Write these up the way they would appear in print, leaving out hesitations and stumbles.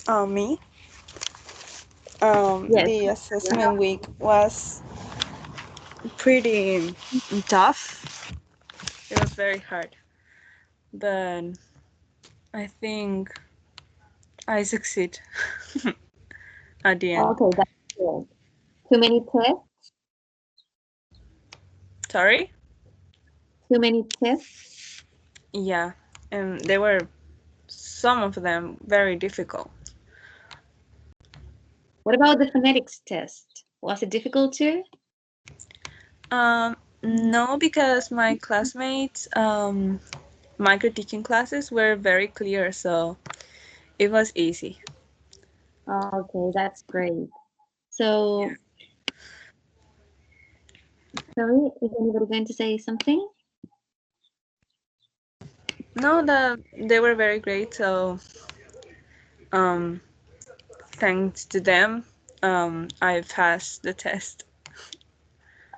Me. Yes. The assessment week was pretty tough. It was very hard, but I think I succeed at the end. Okay, that's good. Too many tests? Sorry? Too many tests? Yeah, and they were some of them very difficult. What about the phonetics test? Was it difficult too? No, because my classmates' micro teaching classes were very clear, so it was easy. Okay, that's great. So, sorry, is anybody going to say something? No, they were very great. So, um, thanks to them, I passed the test.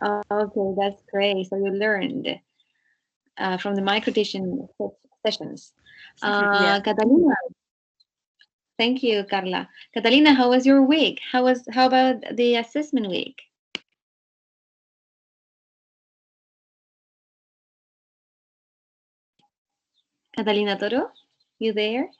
Okay, that's great. So you learned from the micro teaching sessions. Yeah. Catalina, thank you, Carla. Catalina, how was your week? How about the assessment week? Catalina Toro, you there?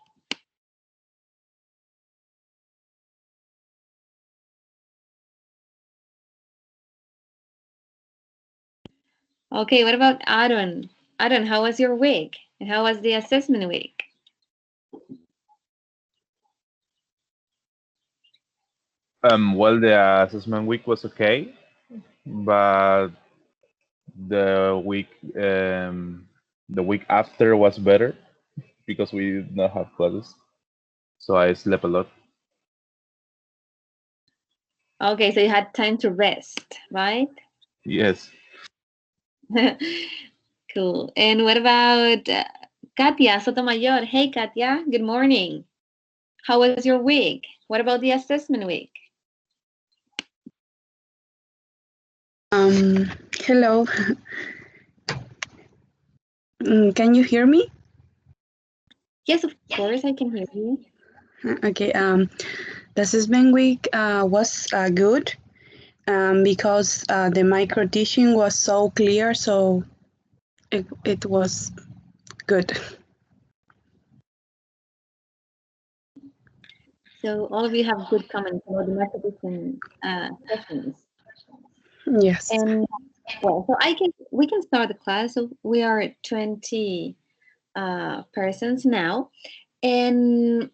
Okay, what about Aaron? Aaron, how was your week? And how was the assessment week? Well, the assessment week was okay, but the week um, the week after was better because we did not have classes, so I slept a lot. Okay, so you had time to rest, right? Yes. Cool. And what about Katia Sotomayor? Hey, Katia, good morning. How was your week? What about the assessment week? Um, Hello. Can you hear me? Yes, of course, I can hear you. Okay. The assessment week was good because the micro teaching was so clear, so it was good. So all of you have good comments about the mathematician sessions. Yes. And well, so we can start the class. So we are 20 persons now. And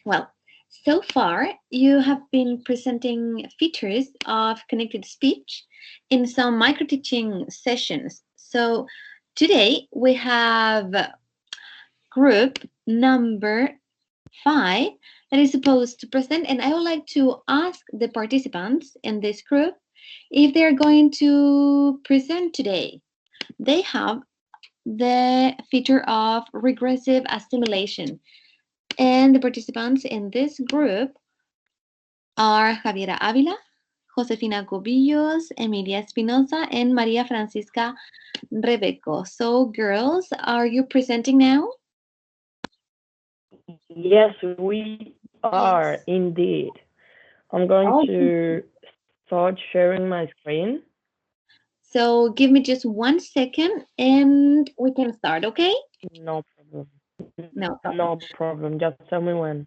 well, so far you have been presenting features of connected speech in some micro teaching sessions. So today we have group number 5 that is supposed to present, and I would like to ask the participants in this group if they're going to present today. They have the feature of regressive assimilation, and the participants in this group are Javiera Avila, Josefina Cobillos, Emilia Espinosa, and Maria Francisca Rebeco. So, girls, are you presenting now? Yes, we are indeed. I'm going Oh, to start sharing my screen. so give me just 1 second and we can start, okay? No problem. No problem. No problem. Just tell me when.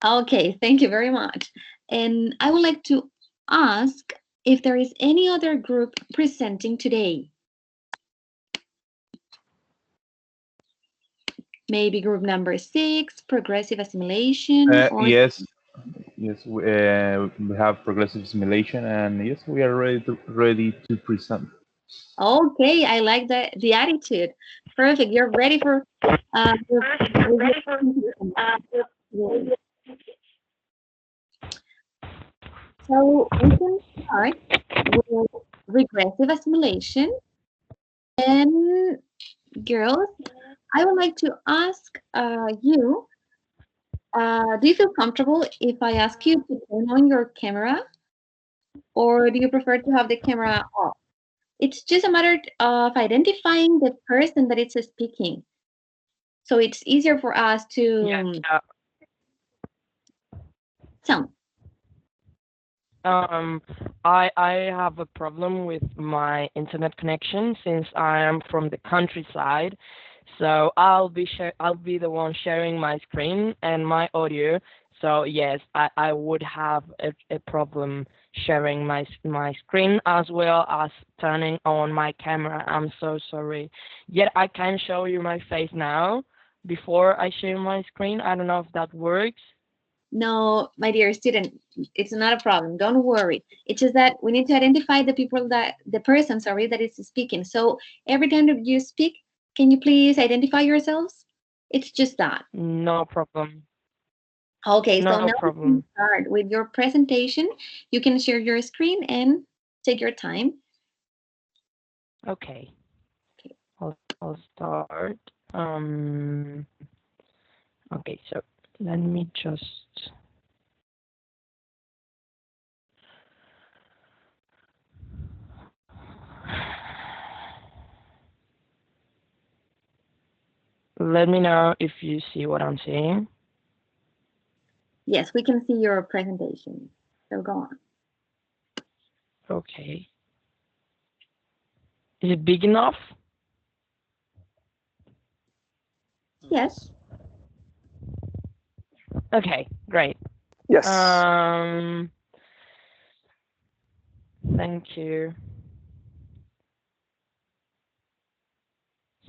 Okay, thank you very much. And I would like to ask if there is any other group presenting today. Maybe group number 6, progressive assimilation, or Yes, yes, we have progressive simulation, and yes, we are ready to present. okay, I like the attitude. Perfect. You're ready for with your presentation. Great. So we can start with regressive assimilation. And girls, I would like to ask you, do you feel comfortable if I ask you to turn on your camera, or do you prefer to have the camera off? It's just a matter of identifying the person that is speaking. So it's easier for us Yeah, to sound. I have a problem with my internet connection since I am from the countryside. So I'll be the one sharing my screen and my audio. So yes, I would have a problem sharing my screen as well as turning on my camera. I'm so sorry. Yet I can show you my face now before I share my screen. I don't know if that works. No, my dear student, it's not a problem. Don't worry. It's just that we need to identify the person, sorry, that is speaking. So every time that you speak, can you please identify yourselves? It's just that. No problem. Okay, so No now we can problem. start with your presentation. You can share your screen and take your time. Okay. Okay. I'll start. Okay, so let me just let me know if you see what I'm saying. Yes, we can see your presentation. So go on. Okay. Is it big enough? Yes. Okay, great. Yes. Thank you.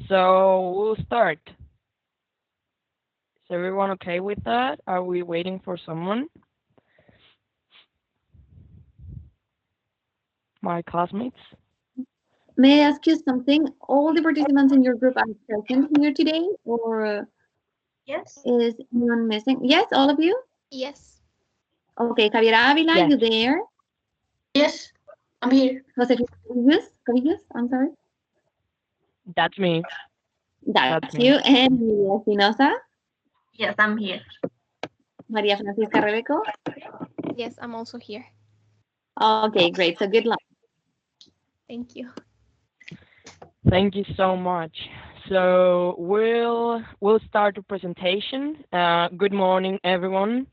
So we'll start. Is everyone okay with that? Are we waiting for someone? My classmates? May I ask you something? All the participants in your group are present here today, or Yes. is anyone missing? Yes, all of you? Yes. Okay, Javier Avila, Yes. you there? Yes. I'm here. Josefina Cabillos, I'm sorry. That's me. That's me. you. And Maria Espinosa, Yes, I'm here. Maria Francisca Rebeco. Yes, I'm also here. Okay, great. So good luck. Thank you. Thank you so much. So we'll start the presentation. Good morning, everyone,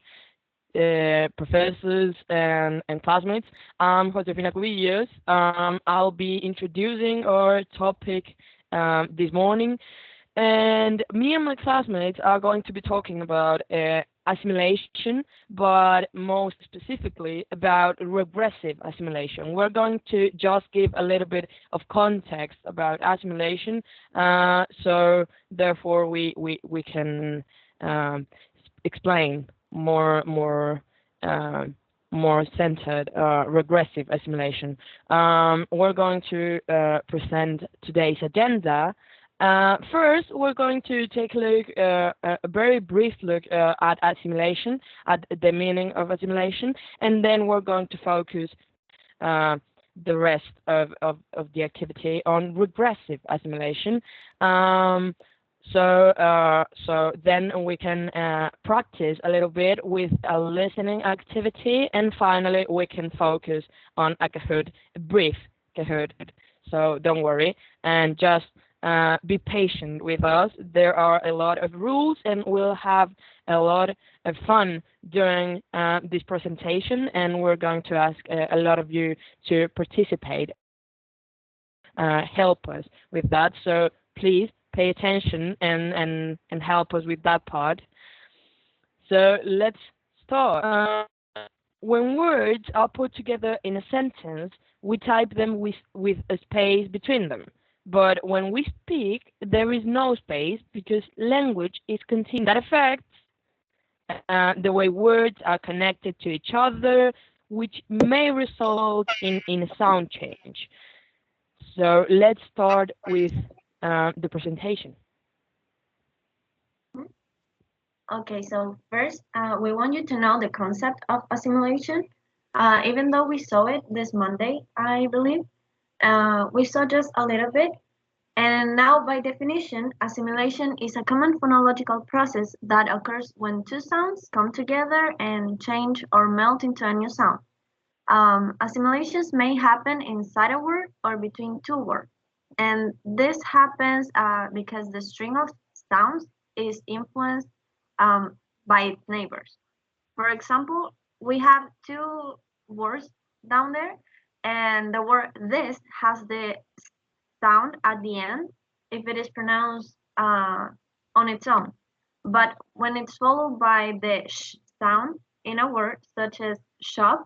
professors and classmates. I'm Josefina Cubillos. I'll be introducing our topic this morning, and me and my classmates are going to be talking about assimilation, but most specifically about regressive assimilation. We're going to just give a little bit of context about assimilation, so therefore we can explain more centered regressive assimilation. We're going to present today's agenda. First, we're going to take a look, a very brief look at assimilation, at the meaning of assimilation, and then we're going to focus the rest of the activity on regressive assimilation. So then we can practice a little bit with a listening activity, and finally we can focus on a Kahoot, a brief Kahoot. So don't worry, and just be patient with us. There are a lot of rules, and we'll have a lot of fun during this presentation, and we're going to ask a lot of you to participate and help us with that. So please pay attention and help us with that part. So let's start. When words are put together in a sentence, we type them with a space between them. But when we speak, there is no space because language is continuous. That affects the way words are connected to each other, which may result in a sound change. So let's start with the presentation. Okay, so first, we want you to know the concept of assimilation. Even though we saw it this Monday, I believe, we saw just a little bit. And now, by definition, assimilation is a common phonological process that occurs when two sounds come together and change or melt into a new sound. Assimilations may happen inside a word or between two words. And this happens because the string of sounds is influenced by its neighbors. For example, we have two words down there, and the word this has the sound at the end if it is pronounced on its own. But when it's followed by the sh sound in a word, such as shop,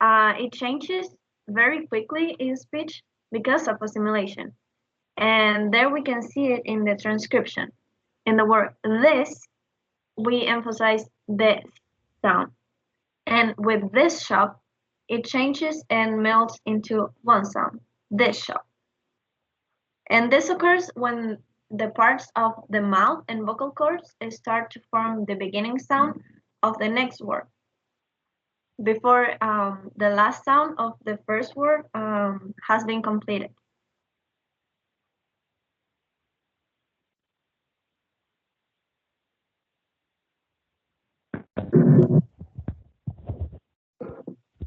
it changes very quickly in speech because of assimilation. And there we can see it in the transcription. In the word this, we emphasize this sound. And with this shop, it changes and melts into one sound, this shop. And this occurs when the parts of the mouth and vocal cords start to form the beginning sound of the next word before the last sound of the first word has been completed.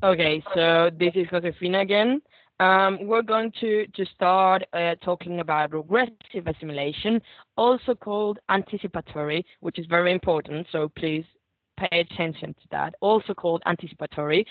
Okay, so this is Josefina again. We're going to start talking about regressive assimilation, also called anticipatory, which is very important. So please pay attention to that. Also called anticipatory.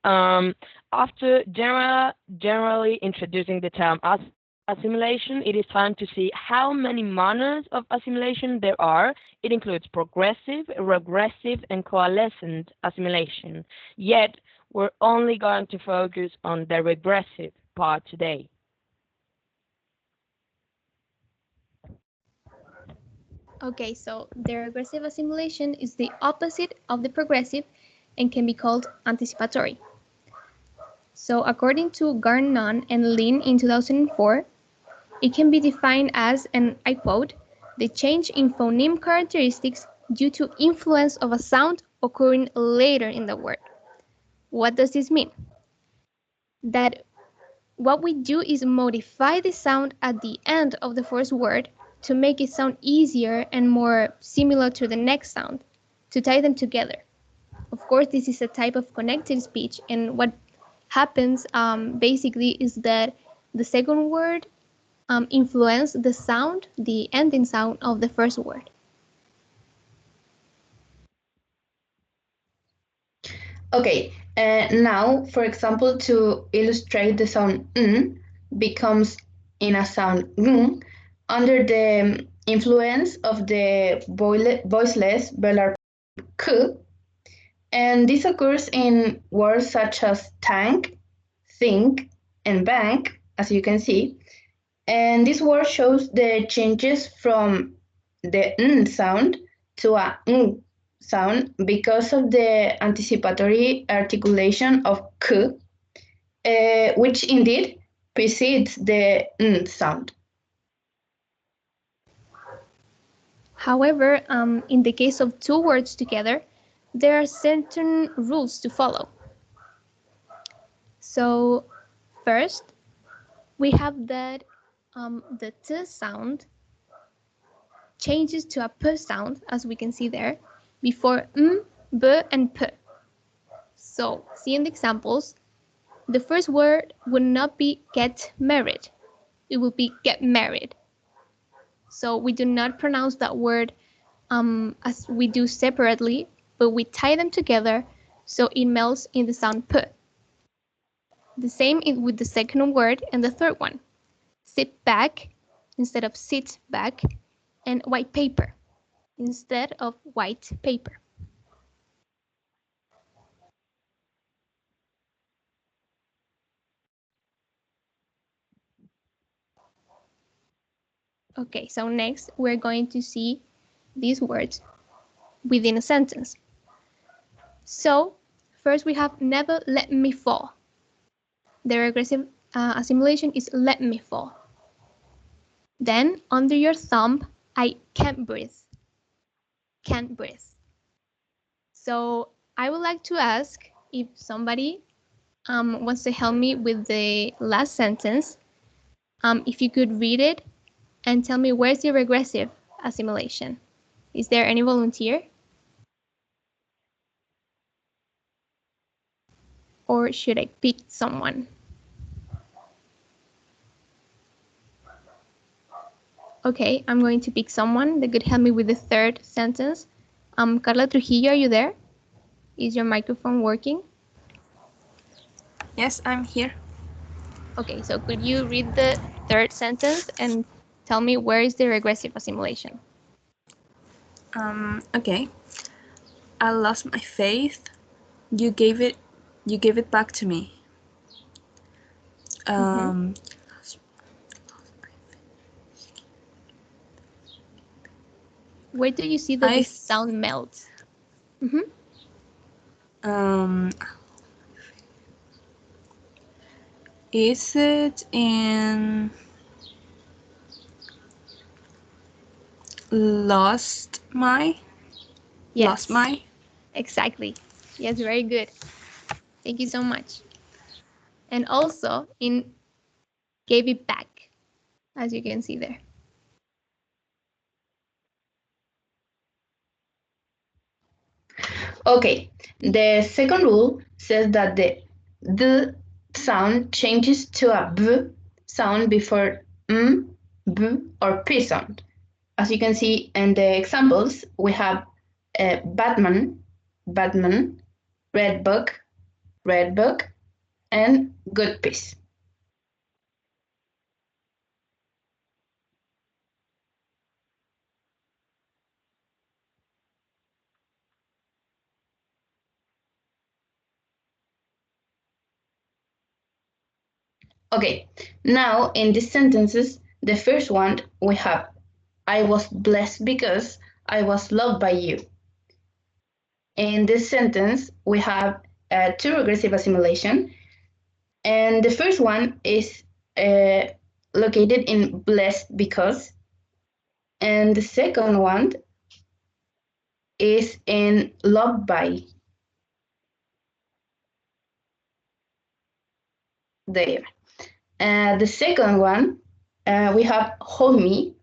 Um, After generally introducing the term as assimilation, it is time to see how many manners of assimilation there are. It includes progressive, regressive, and coalescent assimilation. Yet, we're only going to focus on the regressive part today. Okay, so the regressive assimilation is the opposite of the progressive and can be called anticipatory. So according to Garnon and Lin in 2004, it can be defined as, and I quote, the change in phoneme characteristics due to influence of a sound occurring later in the word. What does this mean? That what we do is modify the sound at the end of the first word to make it sound easier and more similar to the next sound, to tie them together. Of course, this is a type of connected speech, and what happens basically is that the second word influence the sound, the ending sound of the first word. Okay, now, for example, to illustrate the sound becomes in a sound under the influence of the voiceless velar k, and this occurs in words such as tank, think, and bank, as you can see. And this word shows the changes from the sound to a sound because of the anticipatory articulation of k, which indeed precedes the sound. However, in the case of two words together, there are certain rules to follow. So first, we have that the t sound changes to a p sound, as we can see there, before b, and p. So, seeing the examples, the first word would not be get married. It would be get married. So we do not pronounce that word as we do separately, but we tie them together so it melts in the sound p. The same with the second word and the third one. Sit back instead of sit back, and white paper instead of white paper. Okay, so next we're going to see these words within a sentence. So first we have never let me fall. The regressive assimilation is let me fall. Then under your thumb, I can't breathe. Can't breathe. So I would like to ask if somebody wants to help me with the last sentence. If you could read it and tell me where's the regressive assimilation. Is there any volunteer? Or should I pick someone? Okay, I'm going to pick someone that could help me with the third sentence. Carla Trujillo, are you there? Is your microphone working? Yes, I'm here. Okay, so could you read the third sentence and tell me where is the regressive assimilation? Okay. I lost my faith. You gave it back to me. Where do you see that the sound melts? Is it in lost my? Yes. Lost my? Exactly. Yes, very good. Thank you so much. And also in gave it back, as you can see there. Okay, the second rule says that the sound changes to a b sound before b, or p sound. As you can see in the examples, we have Batman, Batman, red book, and good piece. Okay, now in these sentences, the first one we have, I was blessed because I was loved by you. In this sentence, we have two regressive assimilation, and the first one is located in blessed because, and the second one is in loved by. There. The second one, we have hold me,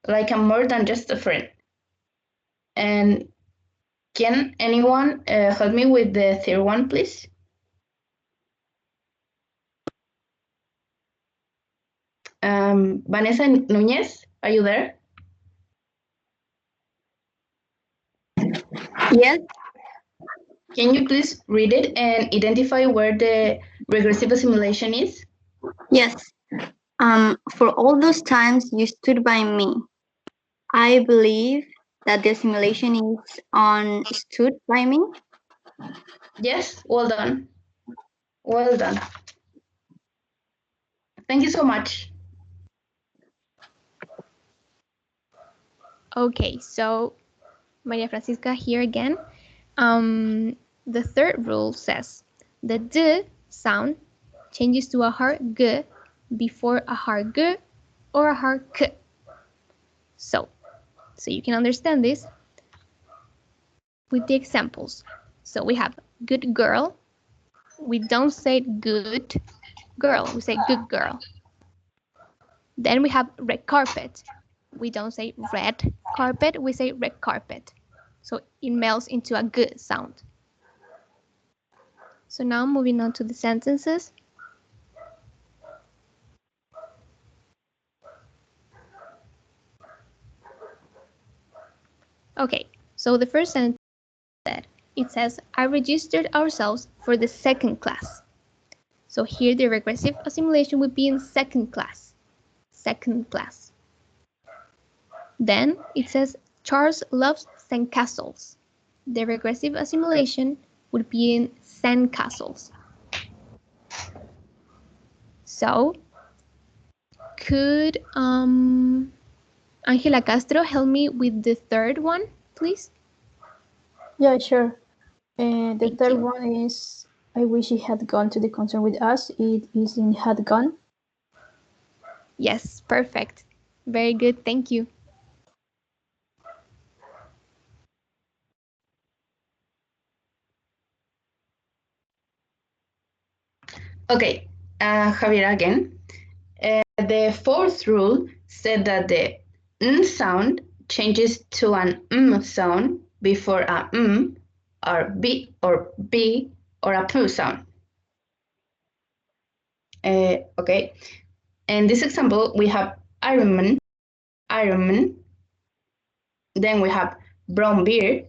like I'm more than just a friend. And can anyone help me with the third one, please? Vanessa Núñez, are you there? Yes. Can you please read it and identify where the regressive assimilation is? Yes. For all those times you stood by me, I believe that the assimilation is on stood by me. Yes, well done. Well done. Thank you so much. Okay, so Maria Francisca here again. The third rule says the d sound changes to a hard g before a hard g or a hard k. So you can understand this with the examples. So we have good girl. We don't say good girl, we say good girl. Then we have red carpet. We don't say red carpet, we say red carpet. So it melts into a g sound. So now moving on to the sentences. Okay, so the first sentence it says, I registered ourselves for the second class. So here the regressive assimilation would be in second class. Second class. Then it says, Charles loves sandcastles. The regressive assimilation would be in sandcastles. So could Angela Castro help me with the third one, please? Yeah, sure. The Thank third you. one is I wish he had gone to the concert with us. It is in had gone. Yes, perfect. Very good, thank you. Okay, Javier again. The fourth rule said that the n sound changes to an sound before a or b or a p sound. Okay, in this example we have Iron Man. Then we have brown beard.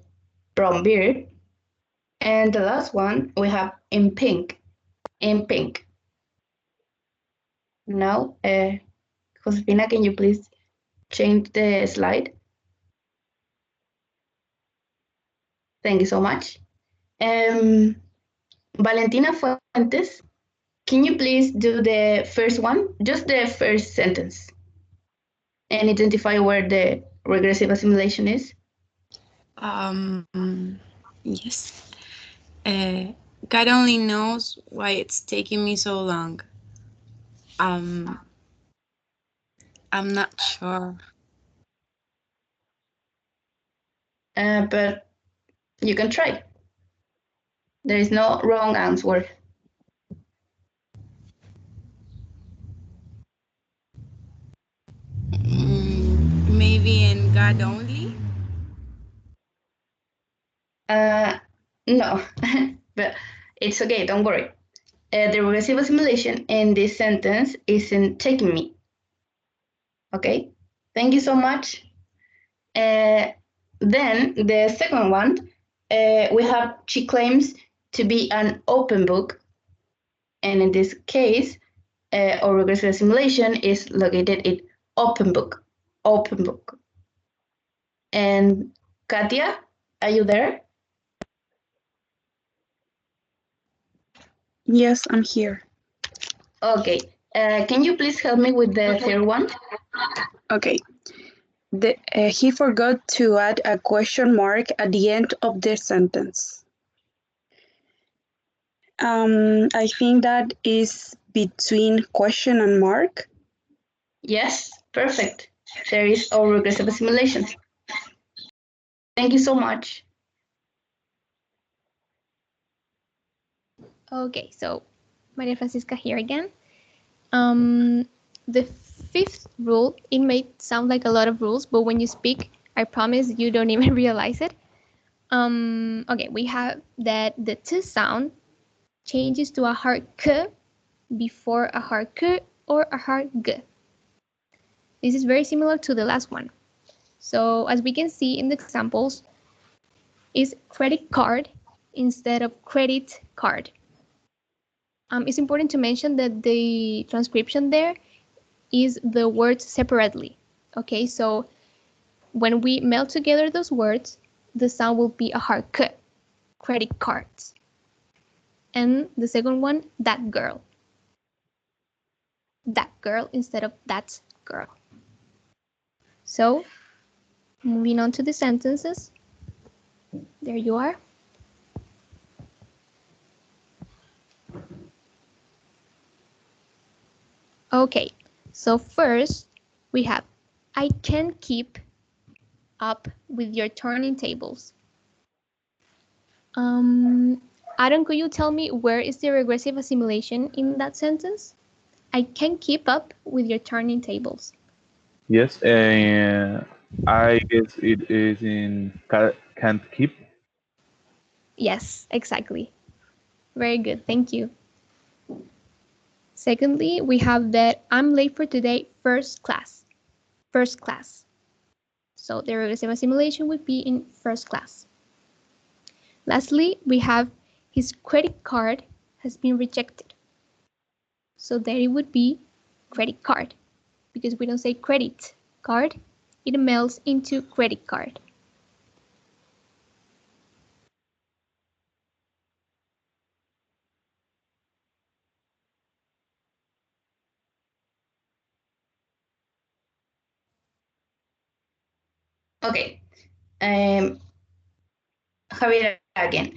And the last one we have in pink. In pink. Now, Josefina, can you please change the slide? Thank you so much. Valentina Fuentes, can you please do the first one, just the first sentence, and identify where the regressive assimilation is? Um, yes. God only knows why it's taking me so long. Um, I'm not sure. But you can try. There is no wrong answer. Maybe in God only? No, but it's okay, don't worry. The regressive assimilation in this sentence isn't taking me. Okay, thank you so much. Then the second one, we have she claims to be an open book. And in this case, our regressive assimilation is located in open book, open book. And Katia, are you there? Yes, I'm here. Okay. Can you please help me with the third one? Okay. He forgot to add a question mark at the end of the sentence. I think that is between question and mark. Yes, perfect. There is our regressive assimilation. Thank you so much. Okay, so Maria Francisca here again. The fifth rule, it may sound like a lot of rules, but when you speak, I promise you don't even realize it. Okay, we have that the t sound changes to a hard k before a hard k or a hard g. This is very similar to the last one. So as we can see in the examples, is credit card instead of credit card. It's important to mention that the transcription there is the words separately. Okay, so when we melt together those words, the sound will be a hard k, credit cards. And the second one, that girl. That girl instead of that girl. So, moving on to the sentences. There you are. Okay, so first we have I can keep up with your turning tables. Adam, could you tell me where is the regressive assimilation in that sentence? I can keep up with your turning tables. Yes, I guess it is in can't keep. Yes, exactly. Very good, thank you. Secondly, we have that I'm late for today, first class. First class. So the regressive assimilation would be in first class. Lastly, we have his credit card has been rejected. So there it would be credit card, because we don't say credit card, it melts into credit card. Okay. Javier again.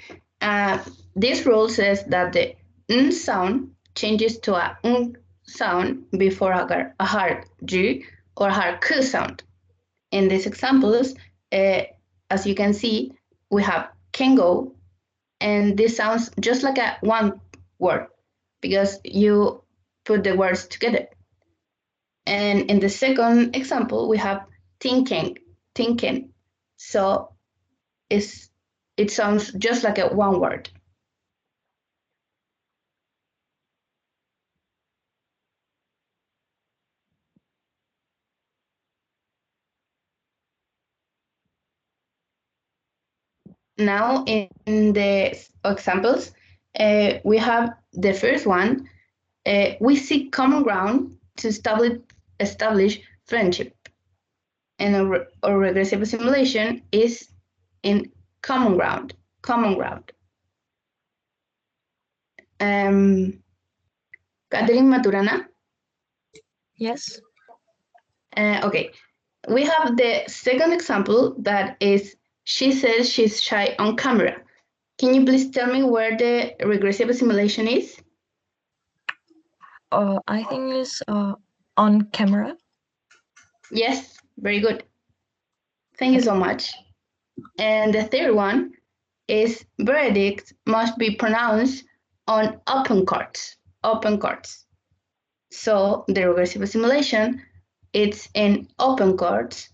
This rule says that the n sound changes to a n sound before a hard g or hard k sound. In these examples, as you can see, we have can go, and this sounds just like a one word because you put the words together. And in the second example, we have thinking, thinking. So it sounds just like a one word. Now in the examples, we have the first one. We seek common ground to establish friendship. And a regressive assimilation is in common ground. Common ground. Catherine Maturana? Yes. Okay. We have the second example that is, she says she's shy on camera. Can you please tell me where the regressive assimilation is? I think it's on camera. Yes, very good. Thank you so much. And the third one is verdict must be pronounced on open cards. Open cards. So the regressive assimilation, it's in open cards.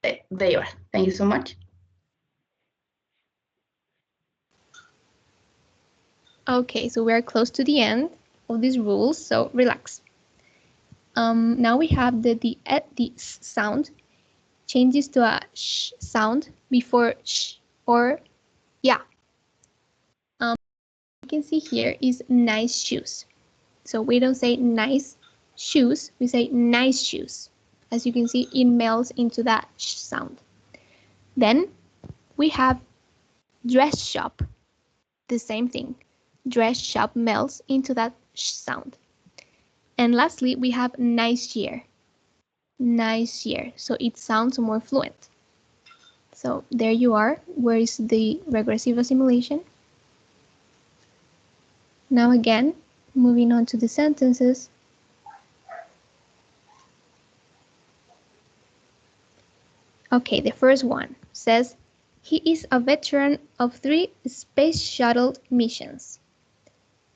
There you are. Thank you so much. Okay, so we're close to the end of these rules, so relax. Now we have the S sound changes to a sh sound before sh or yeah. You can see here is nice shoes. So we don't say nice shoes, we say nice shoes. As you can see, it melts into that sh sound. Then we have dress shop, the same thing. Dress shop melts into that sh sound. And lastly, we have nice year. Nice year. So it sounds more fluent. So there you are. Where is the regressive assimilation? Now again, moving on to the sentences. Okay, the first one says, he is a veteran of 3 space shuttle missions.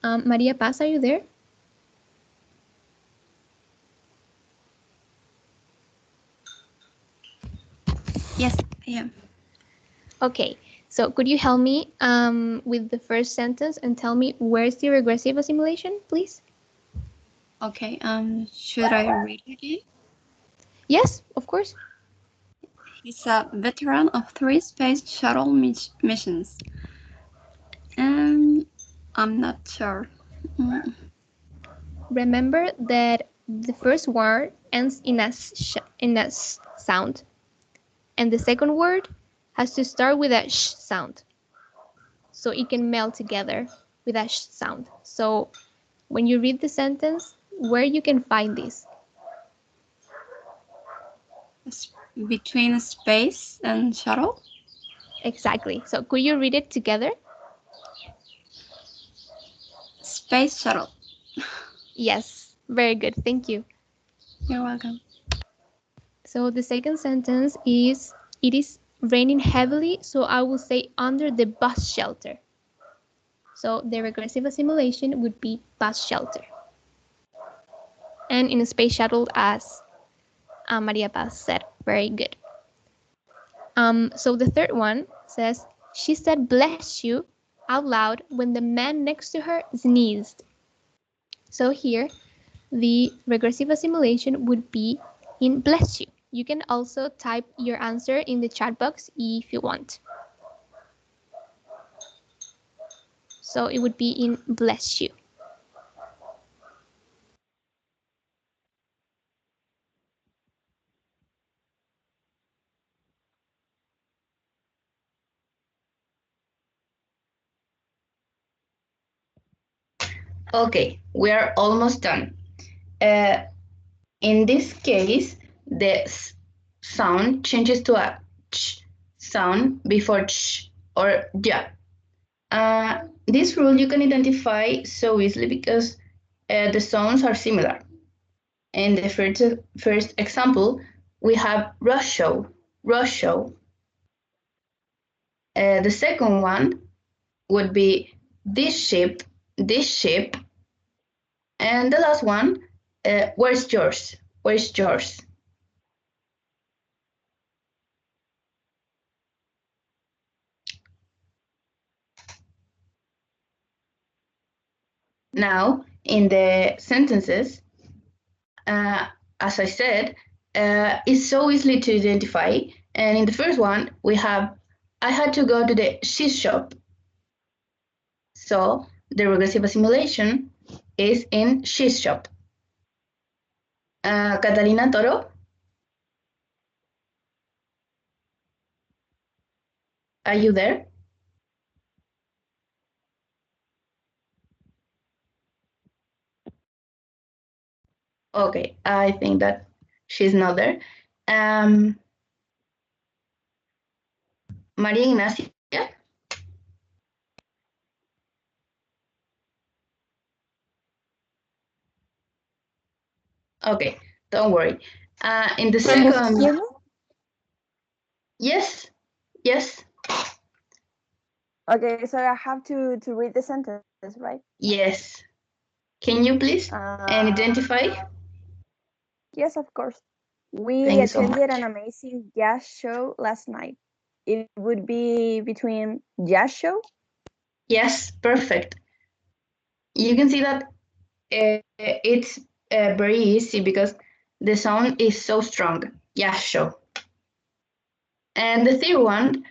Maria Paz, are you there? Yes, I am. Okay, so could you help me with the first sentence and tell me where's the regressive assimilation, please? Okay, should I read it again? Yes, of course. He's a veteran of 3 space shuttle missions. I'm not sure. Remember that the first word ends in a sound, and the second word has to start with a sh sound, so it can meld together with a sh sound. So when you read the sentence, where you can find this? Between space and shuttle? Exactly. So could you read it together? Space shuttle. Yes, very good. Thank you. You're welcome. So the second sentence is, it is raining heavily, so I will say under the bus shelter. So the regressive assimilation would be bus shelter. And in a space shuttle, as Maria Paz said, very good. So the third one says, she said bless you out loud when the man next to her sneezed. So here, the regressive assimilation would be in bless you. You can also type your answer in the chat box if you want. So it would be in bless you. Okay, we are almost done. In this case, the sound changes to a ch sound before ch or ja. This rule you can identify so easily because the sounds are similar. In the first example, we have rush show, rush show. The second one would be this ship, this ship. And the last one, where's yours, where's yours? Now, in the sentences, as I said, it's so easily to identify. And in the first one, we have I had to go to the cheese shop. So the regressive assimilation is in cheese shop. Catalina Toro? Are you there? Okay, I think that she's not there. Maria Ignacia? Okay, don't worry. In the Can you second... hear me? Yes, yes. Okay, so I have to read the sentence, right? Yes. Can you please identify? Yes, of course. Thank We you so attended much. an amazing jazz show last night. It would be between jazz show. Yes, perfect. You can see that it's very easy because the sound is so strong. Yeah, sure. And the third one,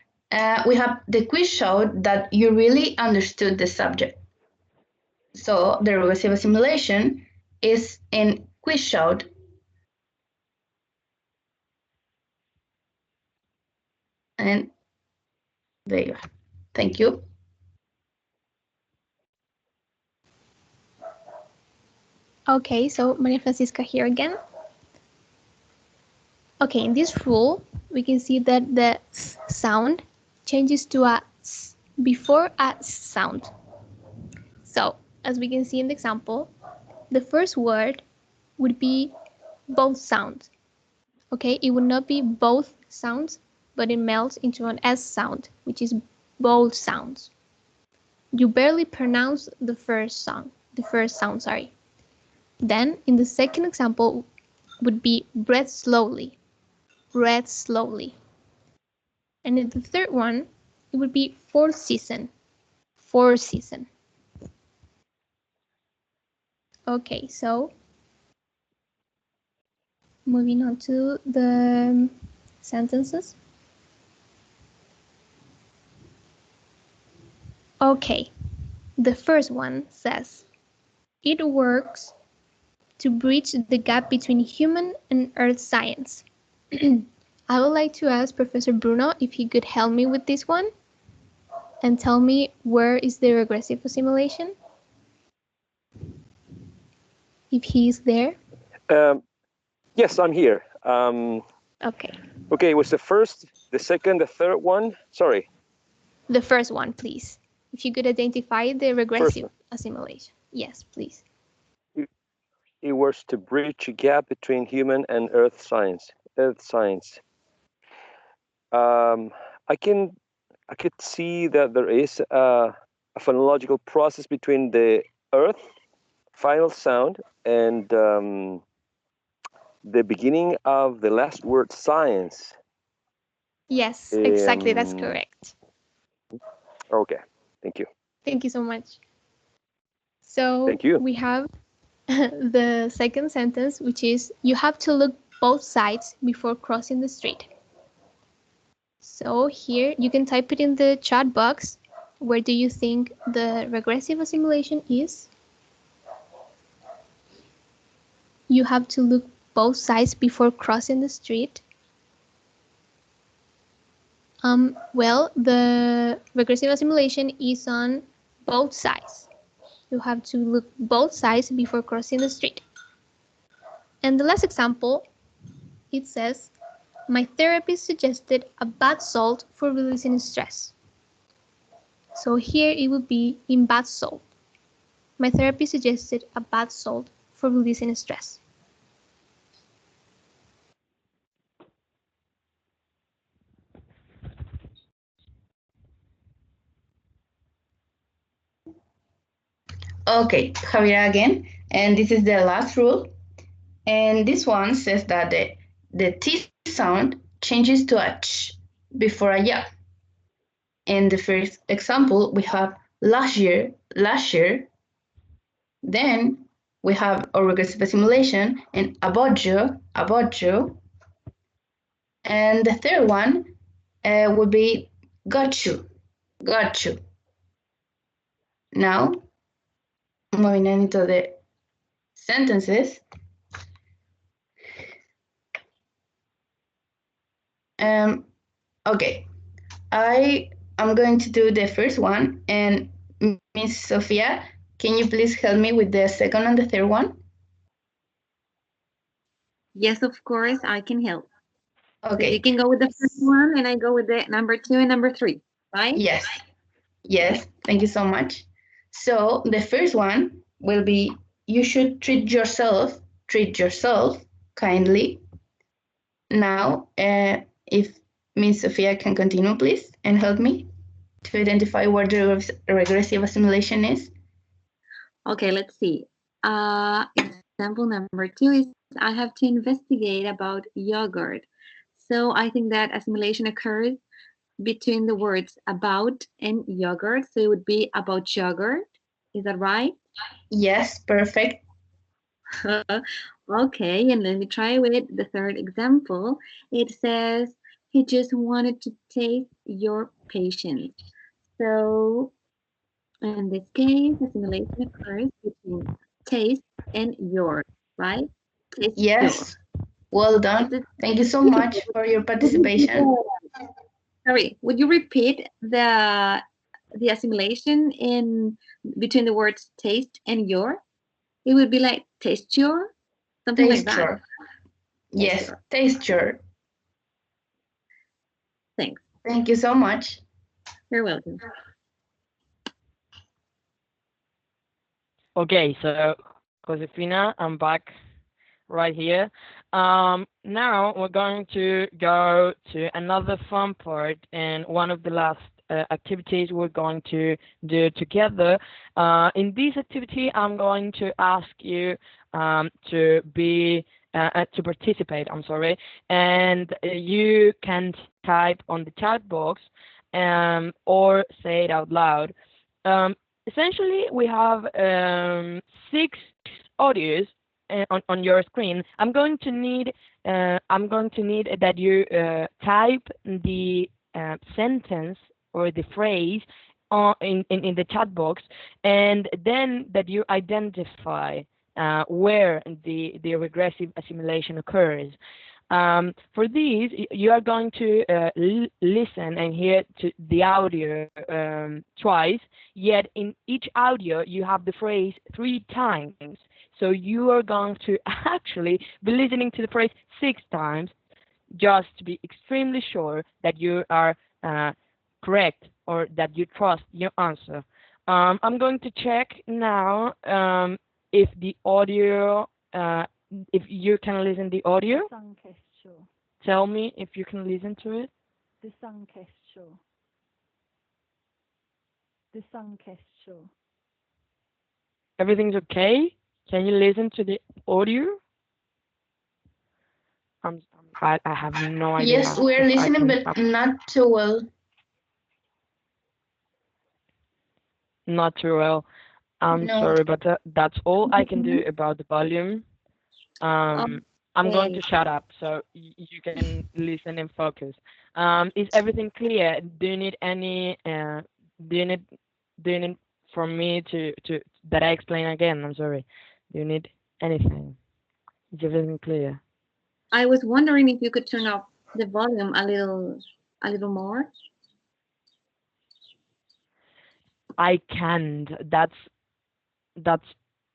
we have the quiz showed that you really understood the subject. So the regressive assimilation is in quiz showed. And there you are. Thank you. Okay, so Maria Francisca here again. Okay, in this rule, we can see that the s sound changes to a s before a s sound. So, as we can see in the example, the first word would be both sounds. Okay, it would not be both sounds, but it melts into an S sound, which is both sounds. You barely pronounce the first sound, sorry. Then, in the second example, would be breathe slowly. Breathe slowly. And in the third one, it would be fourth season. Fourth season. Okay, so moving on to the sentences. Okay, the first one says, it works to bridge the gap between human and earth science. I would like to ask Professor Bruno if he could help me with this one and tell me where is the regressive assimilation? If he is there. Yes, I'm here. Okay. Okay, it was the first, the second, the third one. Sorry. The first one, please. If you could identify the regressive assimilation. Yes, please. It was to bridge a gap between human and earth science. I could see that there is a phonological process between the earth final sound and the beginning of the last word science. Yes, exactly. That's correct. Okay, thank you. Thank you so much. So thank you. We have the second sentence, which is, you have to look both sides before crossing the street. So here you can type it in the chat box. Where do you think the regressive assimilation is? You have to look both sides before crossing the street. Well, the regressive assimilation is on both sides. You have to look both sides before crossing the street. And the last example, it says, my therapist suggested a bath salt for releasing stress. So here it would be in bath salt. My therapist suggested a bath salt for releasing stress. Okay, Javier again, and this is the last rule. And this one says that the T sound changes to a ch before a ya. In the first example, we have last year. Then we have a regressive assimilation and about you. And the third one would be Got you. Got you. Now, moving on into the sentences. Okay, I'm going to do the first one, and Miss Sophia, can you please help me with the second and the third one? Yes, of course, I can help. Okay. So you can go with the first one, and I go with the number 2 and number 3, right? Yes. Yes, thank you so much. So the first one will be, you should treat yourself kindly. Now, if Miss Sophia can continue, please, and help me to identify what the regressive assimilation is. Okay, let's see. Example number 2 is I have to investigate about yogurt. So I think that assimilation occurs between the words about and yogurt. So it would be about yogurt. Is that right? Yes, perfect. Okay, and let me try with the third example. It says he just wanted to taste your patience. So in this case, assimilation occurs between taste and your, right? Taste Yes, your. well done. Thank you so much for your participation. Sorry, would you repeat the assimilation in between the words taste and your? It would be like taste your, something like that. Taste your. Yes, taste your. Thanks. Thank you so much. You're welcome. Okay, so Josefina, I'm back right here. Now we're going to go to another fun part, and one of the last activities we're going to do together. In this activity, I'm going to ask you to participate. I'm sorry, and you can type on the chat box or say it out loud. Essentially, we have 6 audios on your screen. I'm going to need that you type the sentence or the phrase in the chat box, and then that you identify where the regressive assimilation occurs. For these, you are going to listen and hear to the audio twice, yet in each audio you have the phrase 3 times. So you are going to actually be listening to the phrase 6 times just to be extremely sure that you are correct or that you trust your answer. I'm going to check now if the audio, if you can listen to the audio. Tell me if you can listen to it. Everything's okay? Can you listen to the audio? I have no idea. Yes, we're listening, but not too well. Not too well. I'm sorry, but that's all I can do about the volume. I'm going to shut up so you can listen and focus. Is everything clear? Do you need any? Do you need for me to that I explain again? I'm sorry. Do you need anything? Is everything clear? I was wondering if you could turn up the volume a little more. I can't. That's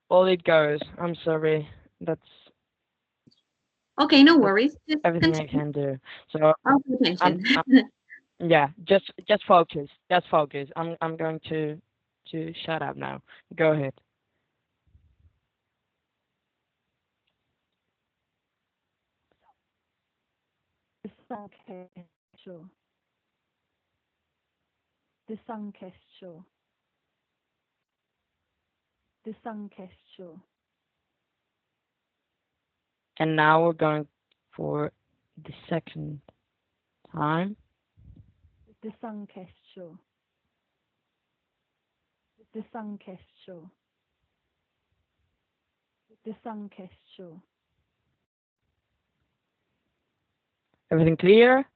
all it goes. I'm sorry. That's okay. No worries. Just everything I can do. So I'll pay attention. yeah, just focus. Just focus. I'm going to shut up now. Go ahead. And now we're going for the second time. Everything clear?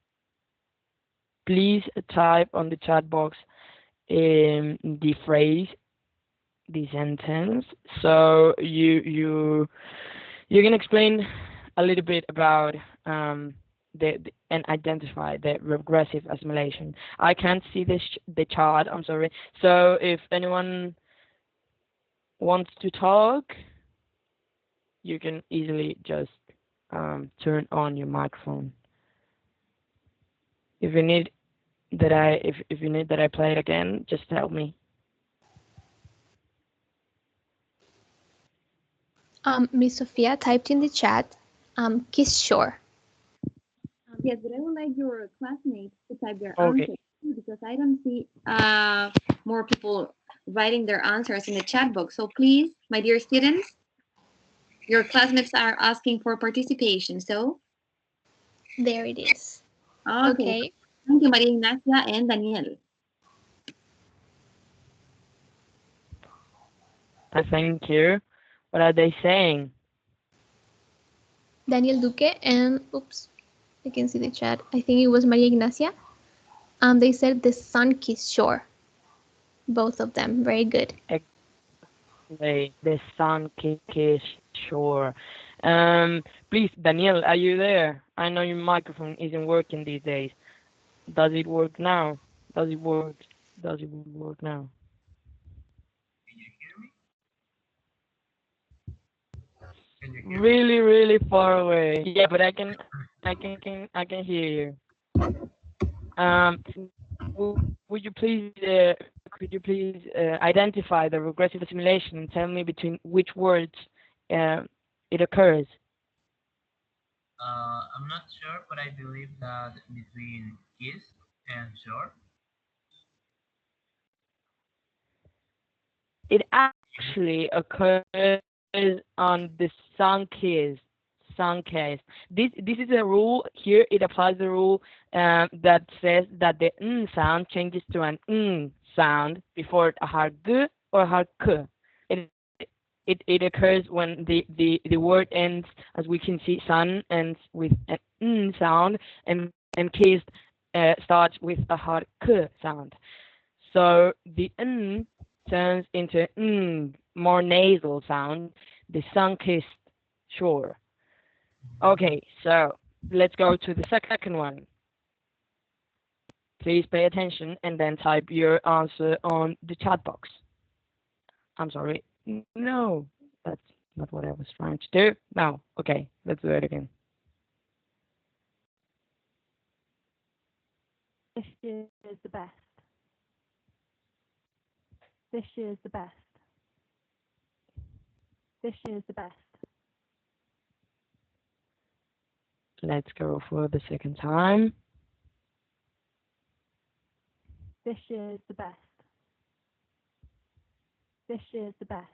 please type on the chat box the phrase, the sentence. So you can explain a little bit about and identify the regressive assimilation. I can't see the chart. I'm sorry. So if anyone wants to talk, you can easily just turn on your microphone. If you need that if you need that I play it again, just tell me. Miss Sophia typed in the chat, Kiss Shore. Yes, but I would like your classmates to type their Okay. answers too, because I don't see more people writing their answers in the chat box. So please, my dear students, your classmates are asking for participation. So there it is. Okay. Thank you, Maria Ignacia and Daniel. Thank you. What are they saying? Daniel Duque and oops, I can see the chat. I think it was Maria Ignacia. They said the sun-kissed shore. Both of them, very good. The sun-kissed shore. Please, Daniel, are you there? I know your microphone isn't working these days. Does it work now? Does it work? Does it work now? Really, really far away. Yeah, but I can hear you. Would you please could you please identify the regressive assimilation and tell me between which words it occurs? I'm not sure, but I believe that between kiss and shore. It actually occurs on the sun case. This is a rule here. It applies the rule that says that the n sound changes to an n sound before a hard g or a hard k. It occurs when the word ends, as we can see, sun ends with an n sound, and kiss starts with a hard k sound. So the n turns into more nasal sound, the sun-kissed shore. Okay, so let's go to the second one. Please pay attention and then type your answer on the chat box. I'm sorry. No, that's not what I was trying to do. No, okay, let's do it again. This year is the best. This year is the best. This year is the best. Let's go for the second time. This year is the best. This year is the best.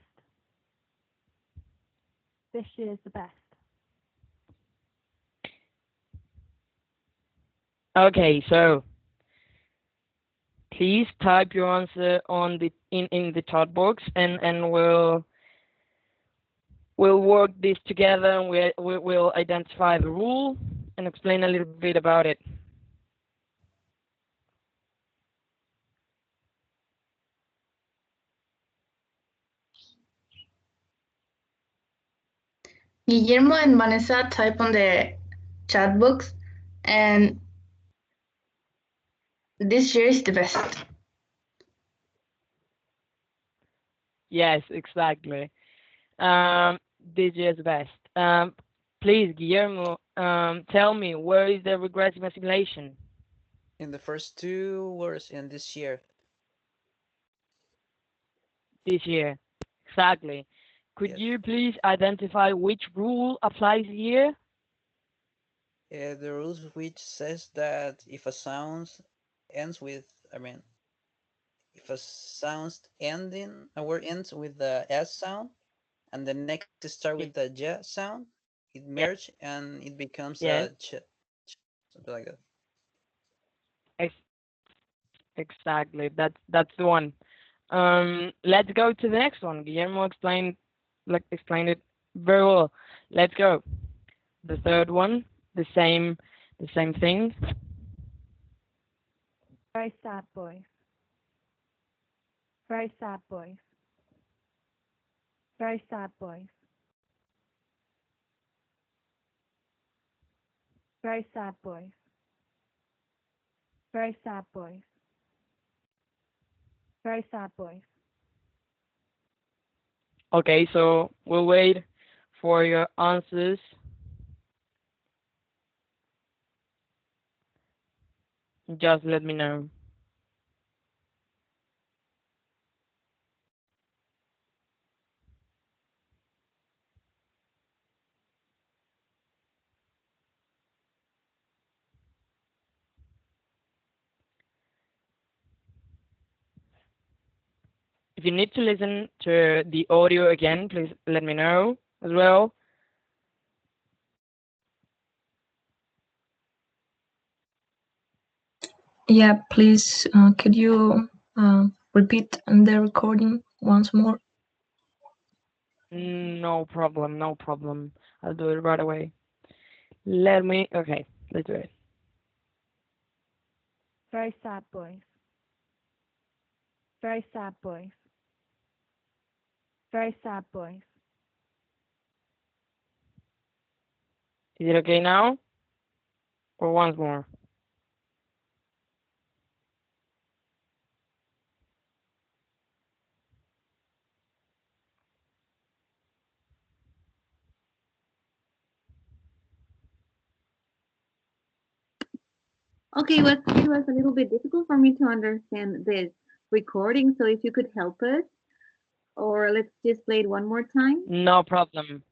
This year is the best. Okay, so please type your answer on the in the chat box, and we'll work this together, and we'll identify the rule and explain a little bit about it. Guillermo and Vanessa type on the chat box, and this year is the best. Yes, exactly. This year is the best. Please, Guillermo, tell me, where is the regressive assimilation? In the first two words in this year. This year, exactly. Could you please identify which rule applies here? The rules which says that if a sound ends with, if a sound a word ends with the S sound, and the next start with the J sound, it merge and it becomes a ch, something like that. Exactly. That's the one. Let's go to the next one. Guillermo explained it very well. Let's go. The third one, the same thing. Very sad boys. Very sad boys. Very sad boys. Very sad boys. Very sad boys. Very sad boys. Okay, so we'll wait for your answers. Just let me know. If you need to listen to the audio again, please let me know as well. Yeah, please, could you repeat the recording once more? No problem, no problem. I'll do it right away. Okay, let's do it. Very sad boys. Very sad boys. Very sad boys. Is it okay now? Or once more? Okay, it was a little bit difficult for me to understand this recording, so if you could help us, or let's just play it one more time. No problem.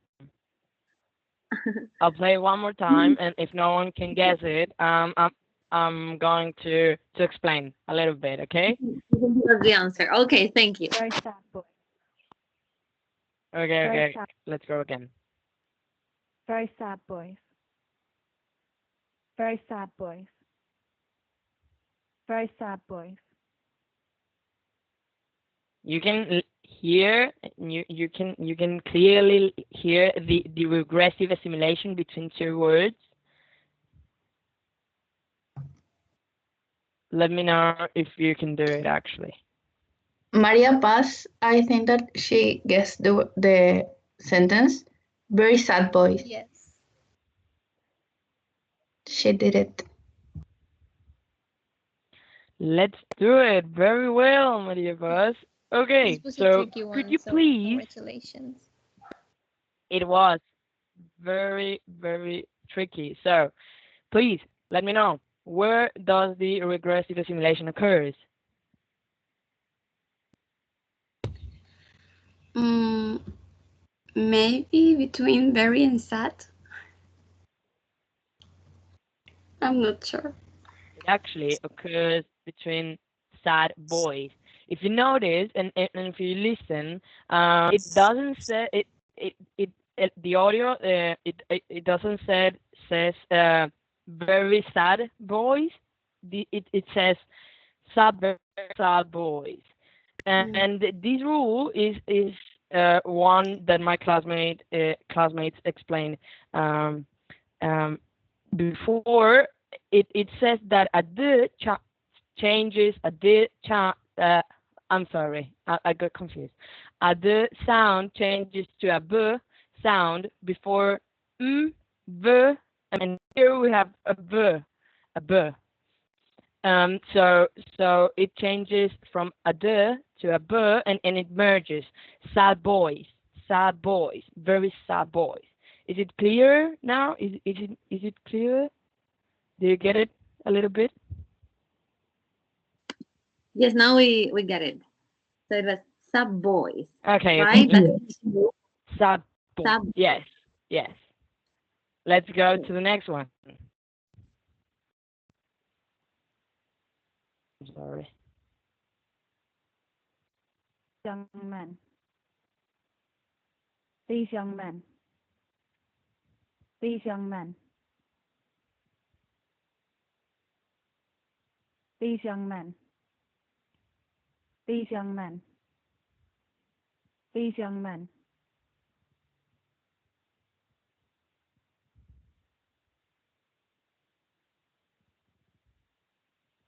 I'll play it one more time, and if no one can guess it, I'm going to explain a little bit, okay? You can give us the answer. Okay, thank you. Very sad boys. Okay, let's go again. Very sad boys. Very sad boys. Very sad boys. You can hear, you can clearly hear the regressive assimilation between two words. Let me know if you can do it actually. Maria Paz, I think that she guessed the sentence. Very sad boys. Yes. She did it. Let's do it. Very well, Maria Paz. Okay, This was a so tricky one, could you so please? congratulations. It was very, very tricky. So please let me know, where does the regressive assimilation occurs? Maybe between very and sad. I'm not sure. It actually occurs between sad boys. If you notice and if you listen, it doesn't say it the audio it doesn't says very sad boys. It says sad sad boys, and this rule is one that my classmates explained before. It says that a d changes a d I'm sorry, I got confused. A d sound changes to a b sound before v, and here we have a b. So it changes from a d to a b, and it merges. Sad boys, very sad boys. Is it clear now? Is it clear? Do you get it a little bit? Yes, now we get it. So it was sub boys. Okay, right? Sub boys. Yes. Let's go to the next one. I'm sorry. Young men. These young men. These young men. These young men. These young men. These young men.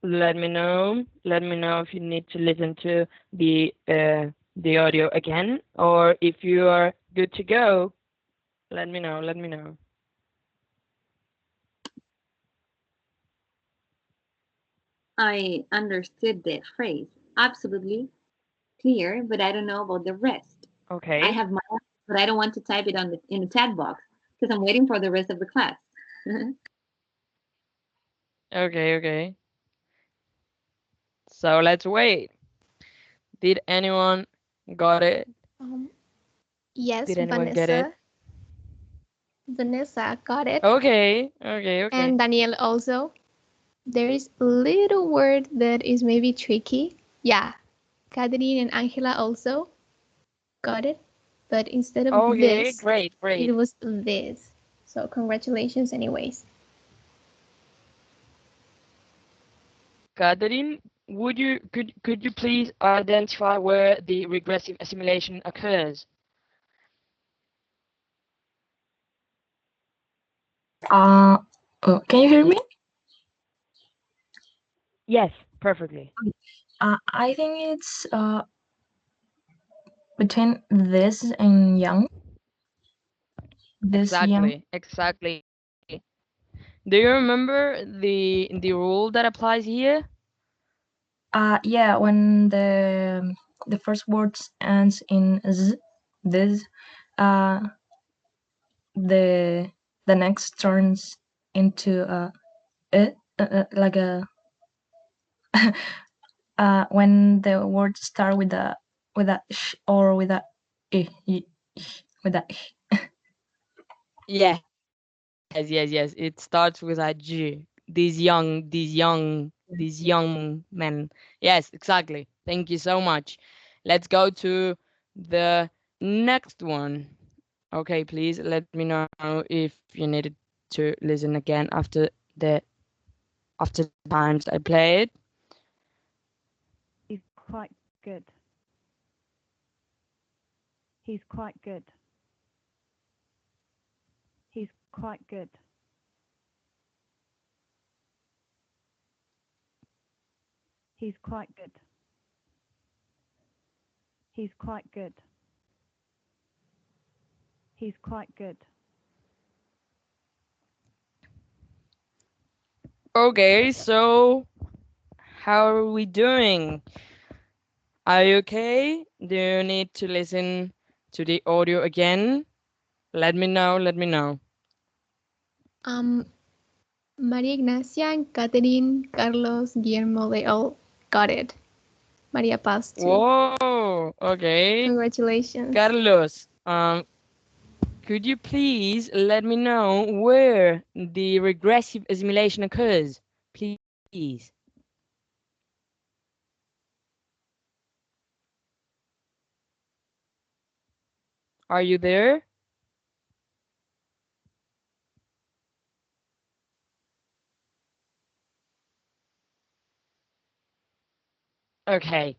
let me know. Let me know if you need to listen to the audio again, or if you are good to go. Let me know. Let me know. I understood the phrase absolutely clear, but I don't know about the rest. Okay. I have my, but I don't want to type it in the chat box because I'm waiting for the rest of the class. Okay, okay. So let's wait. Did anyone got it? Yes, Did anyone get it? Vanessa got it. Okay, okay, okay. And Daniel also. There is a little word that is maybe tricky. Yeah, Catherine and Angela also got it. But instead of Okay, this, great, great. it was this. So congratulations anyways. Catherine, could you please identify where the regressive assimilation occurs? Can you hear me? Yes, perfectly. I think it's between this and young. This young. Exactly. Do you remember the rule that applies here? Yeah, when the first word ends in z, this, the next turns into like a when the words start with a sh or with a with a Yes. It starts with a G. These young men. Yes, exactly. Thank you so much. Let's go to the next one. Okay, please let me know if you needed to listen again after the times I played. He's quite good. He's quite good. He's quite good. He's quite good. He's quite good. He's quite good. Okay, so how are we doing? Are you okay? Do you need to listen to the audio again? Let me know, let me know. Maria Ignacia and Catherine, Carlos, Guillermo, they all got it. Maria passed too. Whoa, okay. Congratulations. Carlos, could you please let me know where the regressive assimilation occurs? Please. Are you there? Okay.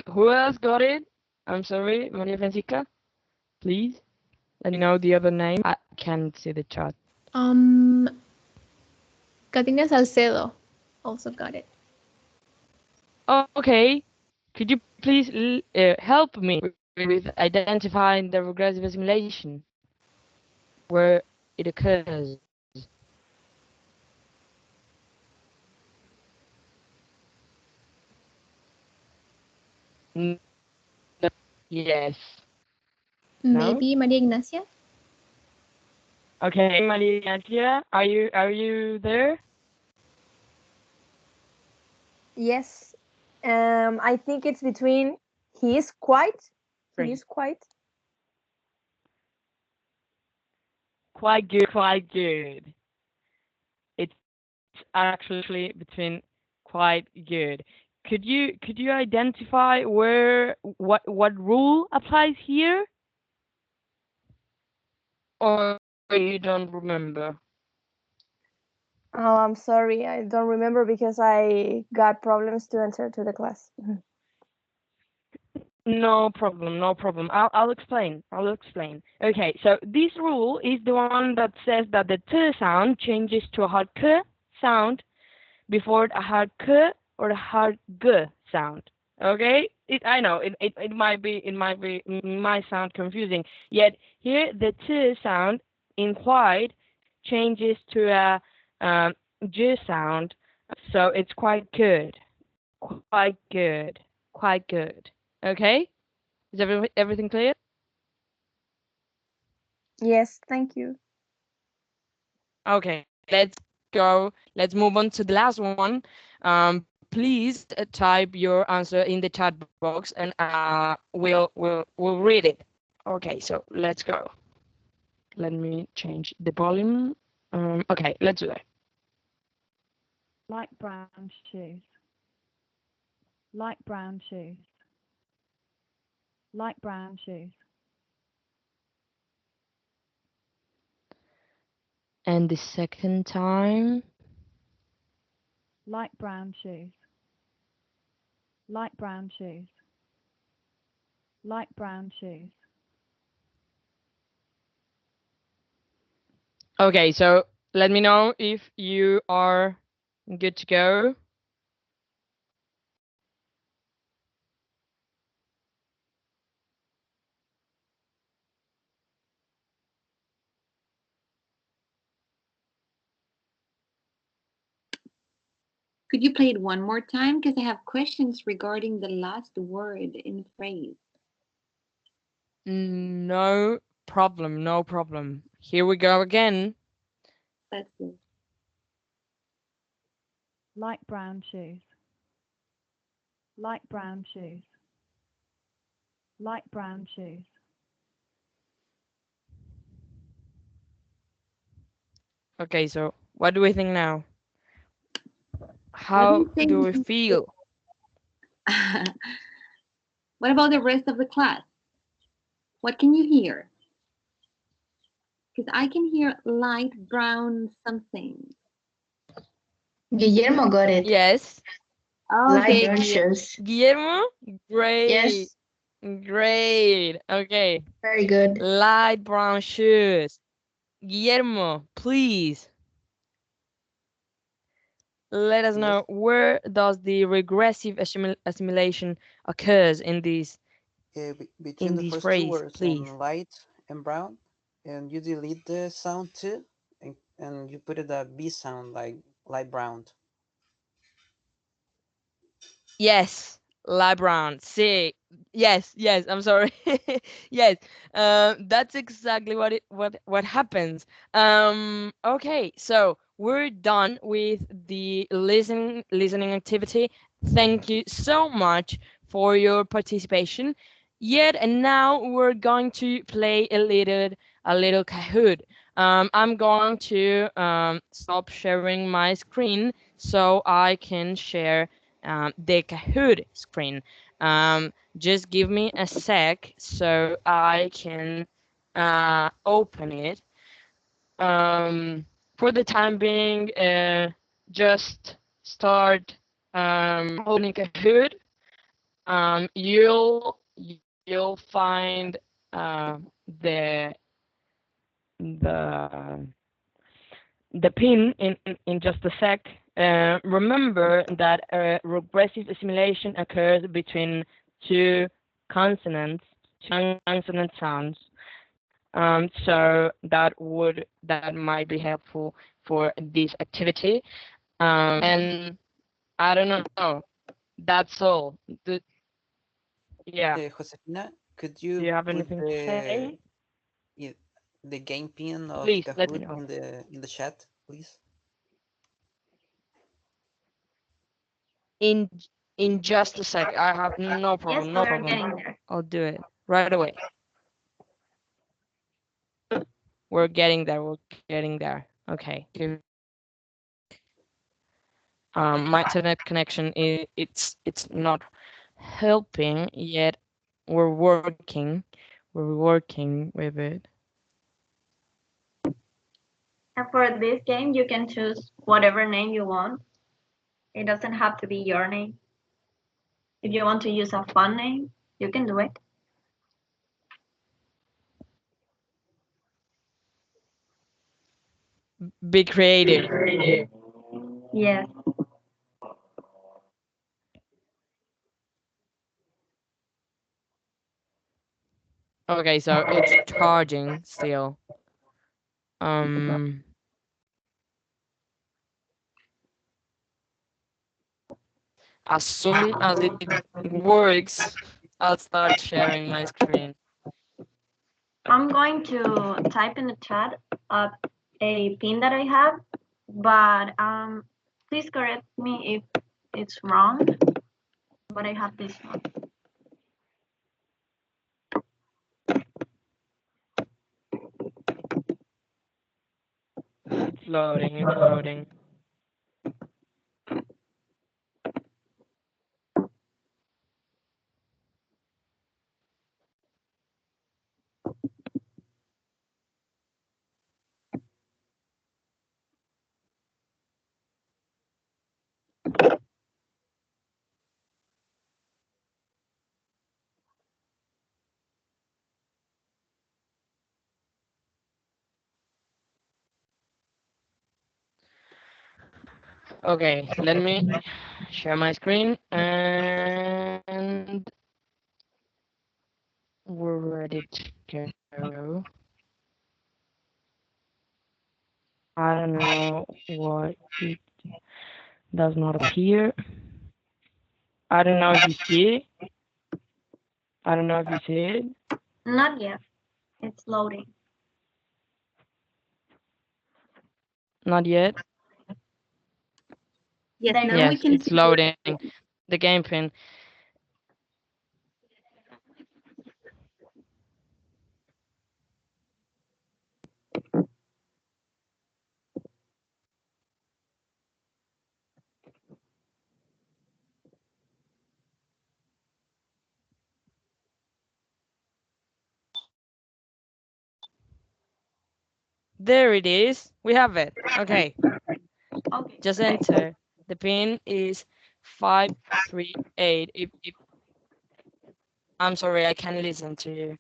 Who else got it? I'm sorry, Maria Francisca. Please let me know the other name. I can't see the chat. Katina Salcedo also got it. Okay. Could you please help me with identifying the regressive assimilation where it occurs? Yes. Maybe No? Maria Ignacia? Okay, Maria Ignacia, are you there? Yes. I think it's between he is quite. He is quite. Quite good, quite good. It's actually between quite good. Could you identify where what rule applies here? Or you don't remember? Oh, I'm sorry. I don't remember because I got problems to enter to the class. No problem, no problem. I'll explain. I'll explain. Okay, so this rule is the one that says that the t sound changes to a hard k sound before a hard k or a hard g sound. Okay, I know it might sound confusing. Yet here the t sound in quiet changes to a g sound, so it's quite good, quite good, quite good. Okay, is everything clear? Yes, thank you. Okay, let's go. Let's move on to the last one. Please type your answer in the chat box, and we'll read it. Okay, so let's go. Let me change the volume. Okay, let's do it. Light brown shoes. Light brown shoes. Light brown shoes. And the second time. Light brown shoes. Light brown shoes. Light brown shoes. Okay, so let me know if you are good to go. Could you play it one more time? Because I have questions regarding the last word in the phrase. No problem, no problem. Here we go again. Let's see. Light brown shoes. Light brown shoes. Light brown shoes. Okay, so what do we think now? How do we feel? What about the rest of the class? What can you hear? Because I can hear light brown something. Guillermo got it. Yes. Light brown shoes. Guillermo? Great. Yes. Great. Okay. Very good. Light brown shoes. Guillermo, please let us know where does the regressive assimilation occurs in these Between the first two phrase, words, please. and light and brown, and you delete the sound too, and you put it a B sound like light brown. Yes, light brown. See, yes, I'm sorry. Yes, that's exactly what happens. Okay, so we're done with the listening activity. Thank you so much for your participation. Yet, and now we're going to play a little Kahoot. I'm going to stop sharing my screen so I can share the Kahoot screen. Just give me a sec so I can open it. For the time being, just start opening Kahoot. You'll find the the the pin in just a sec. Remember that regressive assimilation occurs between two consonants, two consonant sounds. So that might be helpful for this activity. And I don't know. That's all. Yeah. Josefina, could Do you you have put anything to say? the game pin of Please let me Kahoot know. in the chat, please? In just a sec. I have no problem. Yes, No we're problem. getting there. I'll do it right away. We're getting there. We're getting there. Okay. My internet connection it's not helping yet. We're working. We're working with it. And for this game, you can choose whatever name you want. It doesn't have to be your name. If you want to use a fun name, you can do it. Be creative. Yes. Okay, so it's charging still. As soon as it works, I'll start sharing my screen. I'm going to type in the chat a pin that I have, but please correct me if it's wrong. But I have this one. It's loading, it's loading. Okay, let me share my screen and we're ready to go. I don't know why it does not appear. I don't know if you see it. I don't know if you see it. Not yet. It's loading. Not yet. Yes, now Yes, we can it's see loading. The game pin. There it is. We have it. Okay. Okay. Just enter. The pin is 538. If I'm sorry, I can't listen to you.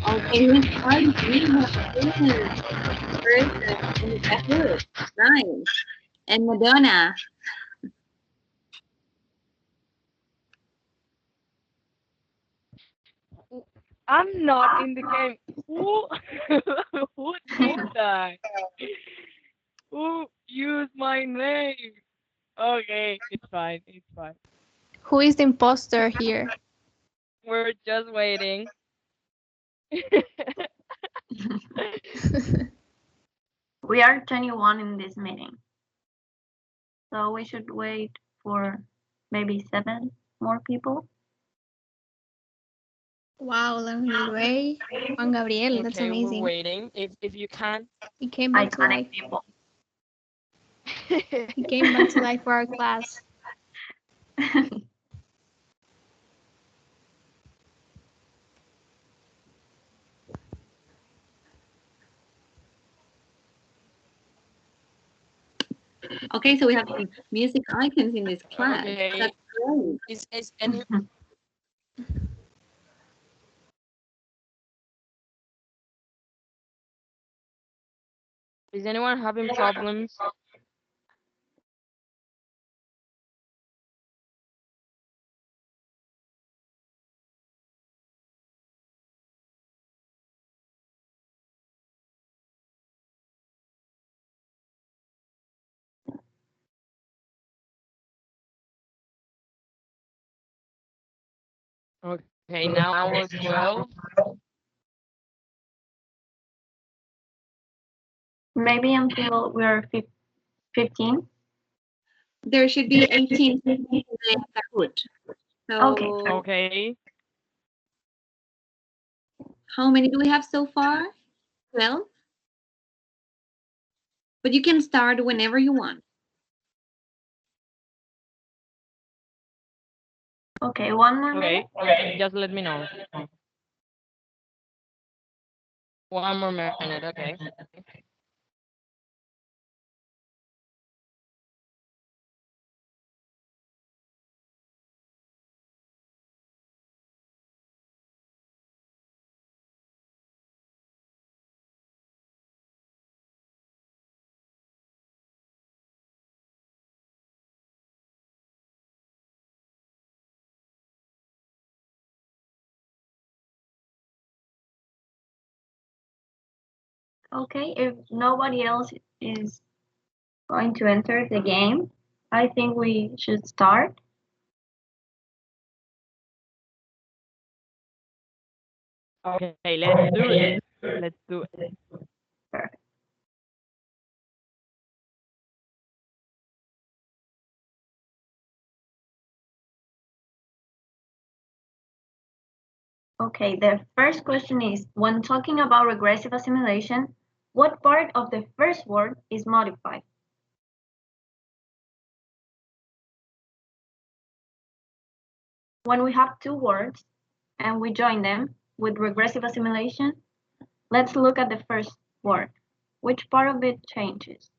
Okay, we started reading the person in the Kahoot. Nice. And Madonna. I'm not in the game. Who who did that? Who used my name? Okay, it's fine. It's fine. Who is the imposter here? We're just waiting. We are 21 in this meeting. So we should wait for maybe 7 more people. Wow, Lana Ray, Juan Gabriel, that's Okay, we're amazing. waiting. If you can. He came back to life. People. He came back to life for our class. Okay, so we have some music icons in this class. Okay. That's great. Is any Is anyone having problems? Okay, now we're 12. Maybe until we're 15. There should be 18 in the Kahoot. So Okay. how many do we have so far? 12? But you can start whenever you want. Okay, one more minute. Okay, just let me know. One more minute, okay. Okay, if nobody else is going to enter the game, I think we should start. Okay, let's do it. Let's do it. Perfect. Okay, the first question is, when talking about regressive assimilation, what part of the first word is modified? When we have two words and we join them with regressive assimilation, let's look at the first word. Which part of it changes?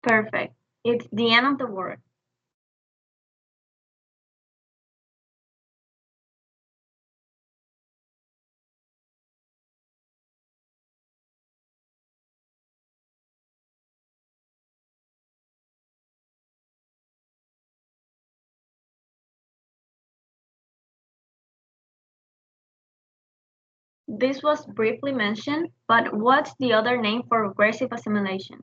Perfect. It's the end of the word. This was briefly mentioned, but what's the other name for regressive assimilation?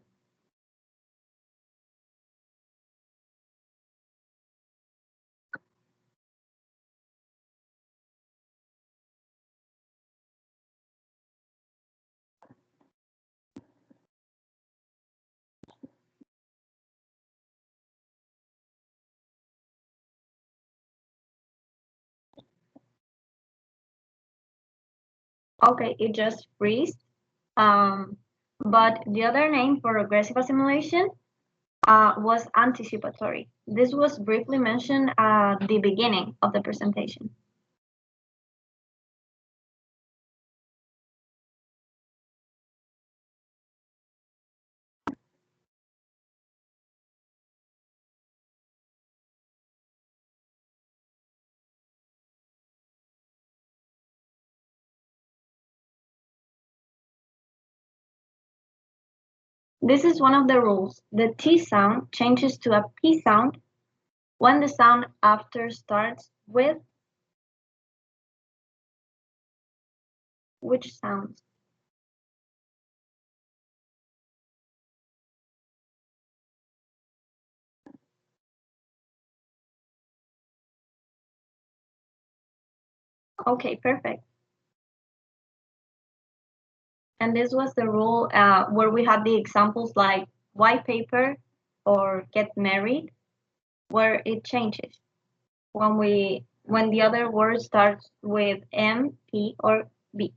Okay, it just freeze. But the other name for regressive assimilation was anticipatory. This was briefly mentioned at the beginning of the presentation. This is one of the rules. The T sound changes to a P sound when the sound after starts with which sounds? Okay, perfect. And this was the rule where we had the examples like white paper or get married, where it changes when the other word starts with M, P, or B.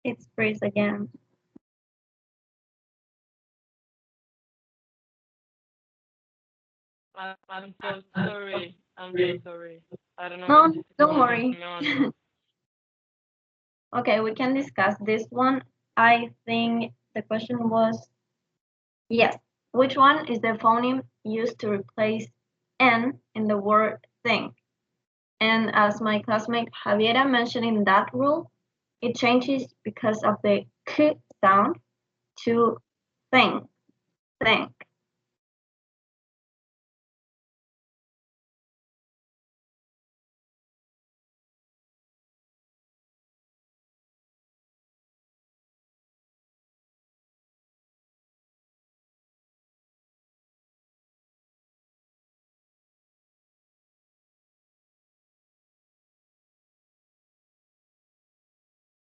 It's freeze again. I'm so sorry. I'm so sorry. I don't know No, what's don't worry. going on. Okay, we can discuss this one. I think the question was, yes, which one is the phoneme used to replace N in the word thing? And as my classmate Javiera mentioned in that rule, it changes because of the k sound to think, think.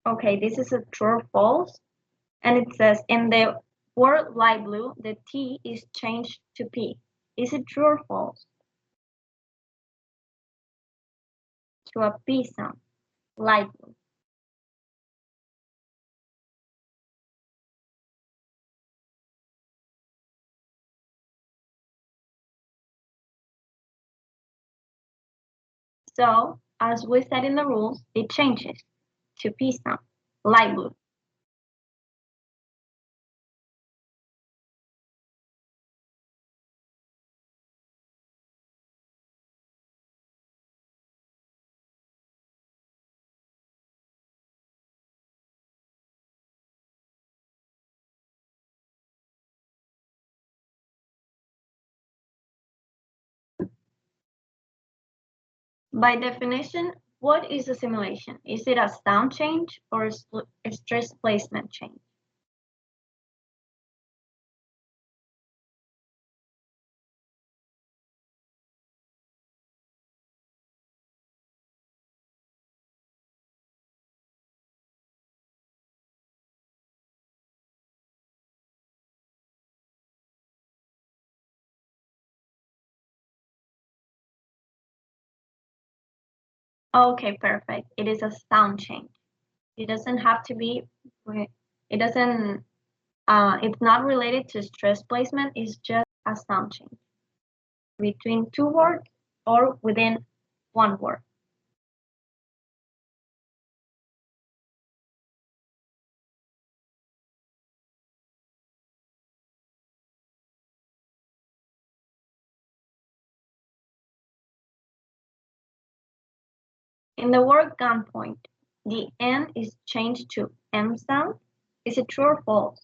Okay, this is a true or false. And it says in the word light blue, the T is changed to P. Is it true or false? To a P sound, light blue. So, as we said in the rules, it changes to P sound, light blue. By definition, what is assimilation? Is it a sound change or a stress placement change? Okay, perfect. It is a sound change. It doesn't have to be, it doesn't, it's not related to stress placement, it's just a sound change between two words or within one word. In the word gunpoint, the N is changed to M sound. Is it true or false?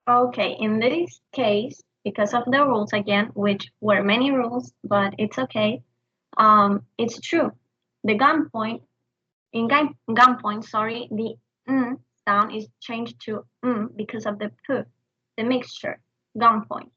Okay, in this case, because of the rules again, which were many rules, but it's okay, it's true. The gunpoint, sorry, the sound is changed to because of the p, the mixture, gunpoint.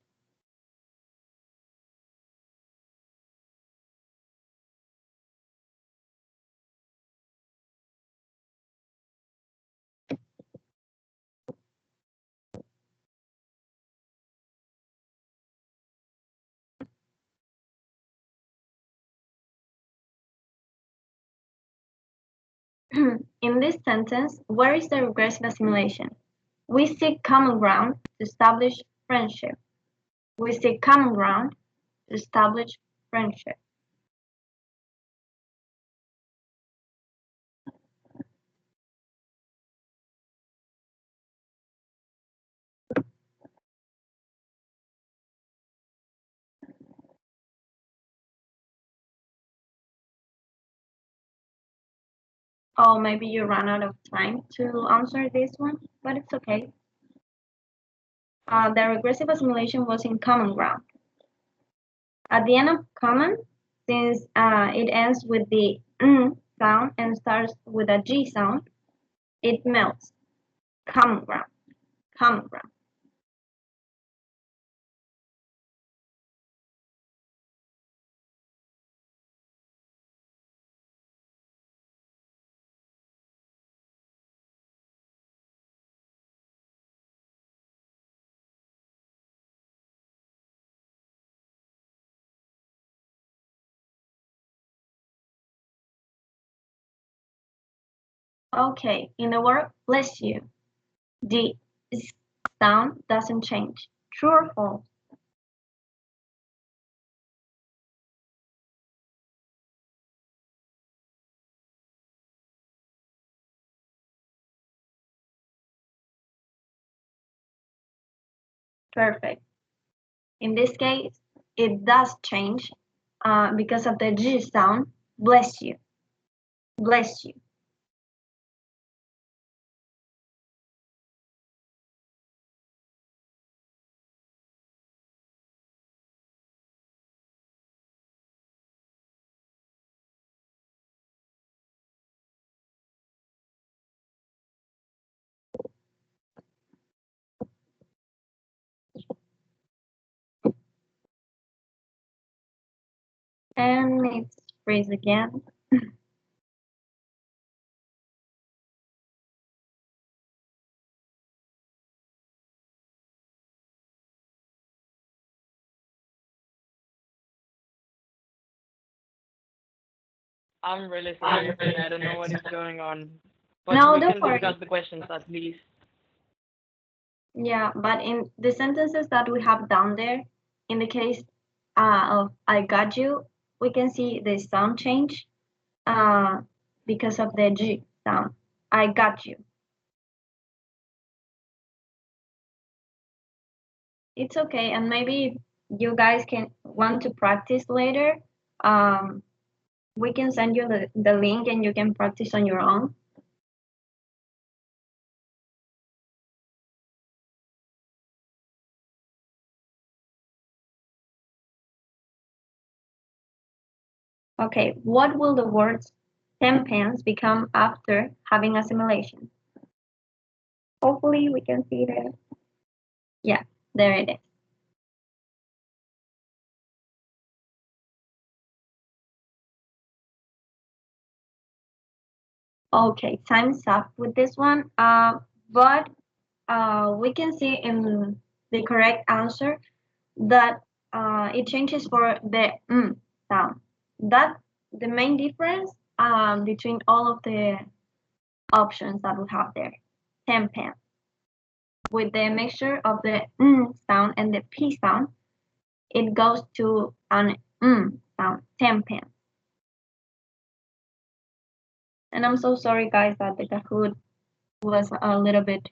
In this sentence, where is the regressive assimilation? We seek common ground to establish friendship. We seek common ground to establish friendship. Oh, maybe you ran out of time to answer this one, but it's okay. The regressive assimilation was in common ground. At the end of common, since it ends with the sound and starts with a G sound, it melts. Common ground. Common ground. Okay, in the word bless you, the s sound doesn't change. True or false? Perfect. In this case, it does change because of the G sound. Bless you. Bless you. And it's freeze again. I'm really sorry, and I don't know what is going on, but No, we don't can worry. discuss the questions at least. Yeah, but in the sentences that we have down there, in the case of I got you, we can see the sound change uh, because of the G sound. I got you. It's okay, and maybe you guys can want to practice later. Um, we can send you the link and you can practice on your own. Okay, what will the words 10 pence become after having assimilation? Hopefully we can see that. Yeah, there it is. Okay, time's up with this one. But we can see in the correct answer that it changes for the sound. That the main difference between all of the options that we have there. 10 pence. With the mixture of the sound and the p sound, it goes to an sound. 10 pence. And I'm so sorry, guys, that the Kahoot was a little bit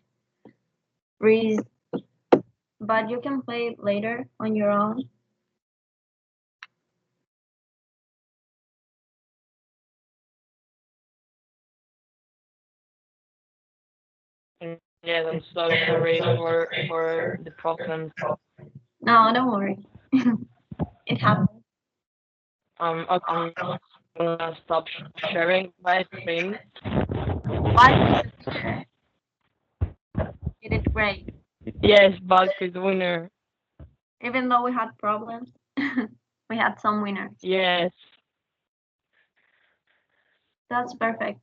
freeze, but you can play it later on your own. Yes, I'm so sorry for the problem. No, don't worry. It happens. I'm gonna stop sharing my screen. Why you did great. Yes, Bulk is the winner. Even though we had problems, we had some winners. Yes. That's perfect.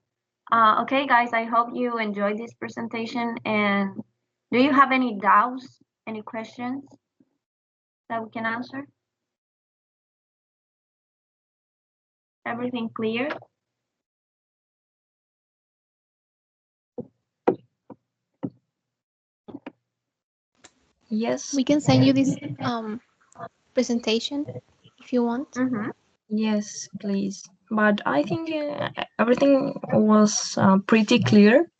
Okay, guys, I hope you enjoyed this presentation. And do you have any doubts, any questions that we can answer? Everything clear? Yes. We can send you this presentation if you want. Yes, please. But I think everything was pretty clear,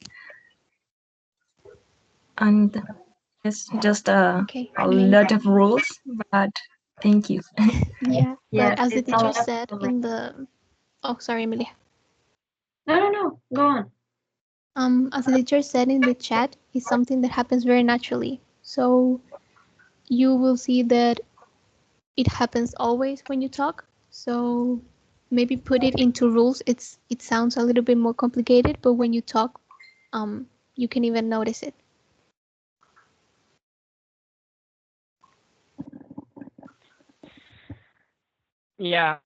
and it's just a lot of rules. But thank you. Yeah, but Yes, as the it's a teacher lot of said in the, oh, sorry, Emilia. No, go on. As the teacher said in the chat, it's something that happens very naturally. So you will see that it happens always when you talk. So maybe put it into rules. It sounds a little bit more complicated, but when you talk, you can even notice it. Yeah.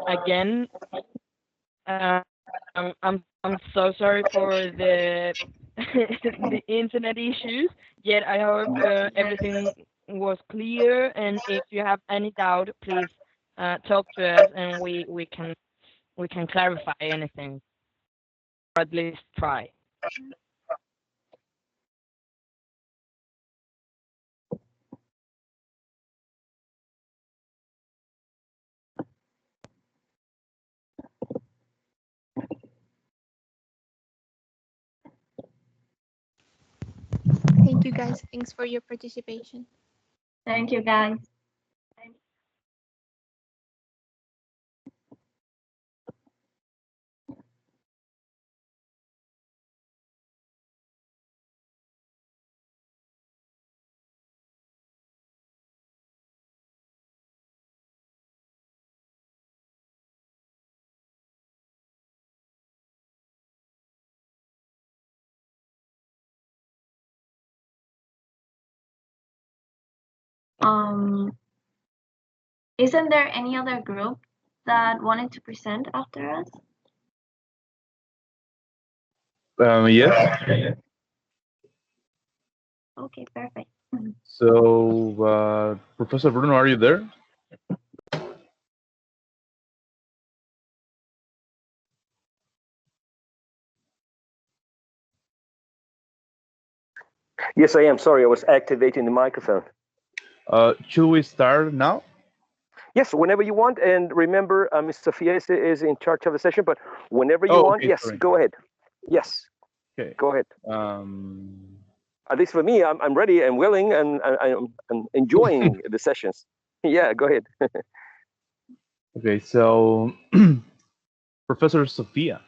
Again, I'm so sorry for the the internet issues. Yet I hope everything was clear. And if you have any doubt, please talk to us, and we can clarify anything. at least try. Thank you guys. Thanks for your participation. Thank you, guys. Um, isn't there any other group that wanted to present after us? Yes. Okay, perfect. So, Professor Bruno, are you there? Yes, I am. Sorry, I was activating the microphone. Should we start now? Yes, whenever you want. And remember, Ms. Sophia is in charge of the session, but whenever you want, okay, yes, sorry. go ahead. Yes, Okay. go ahead. Um, At least for me, I'm ready and willing, and I'm enjoying the sessions. Yeah, go ahead. okay, so Professor Sophia,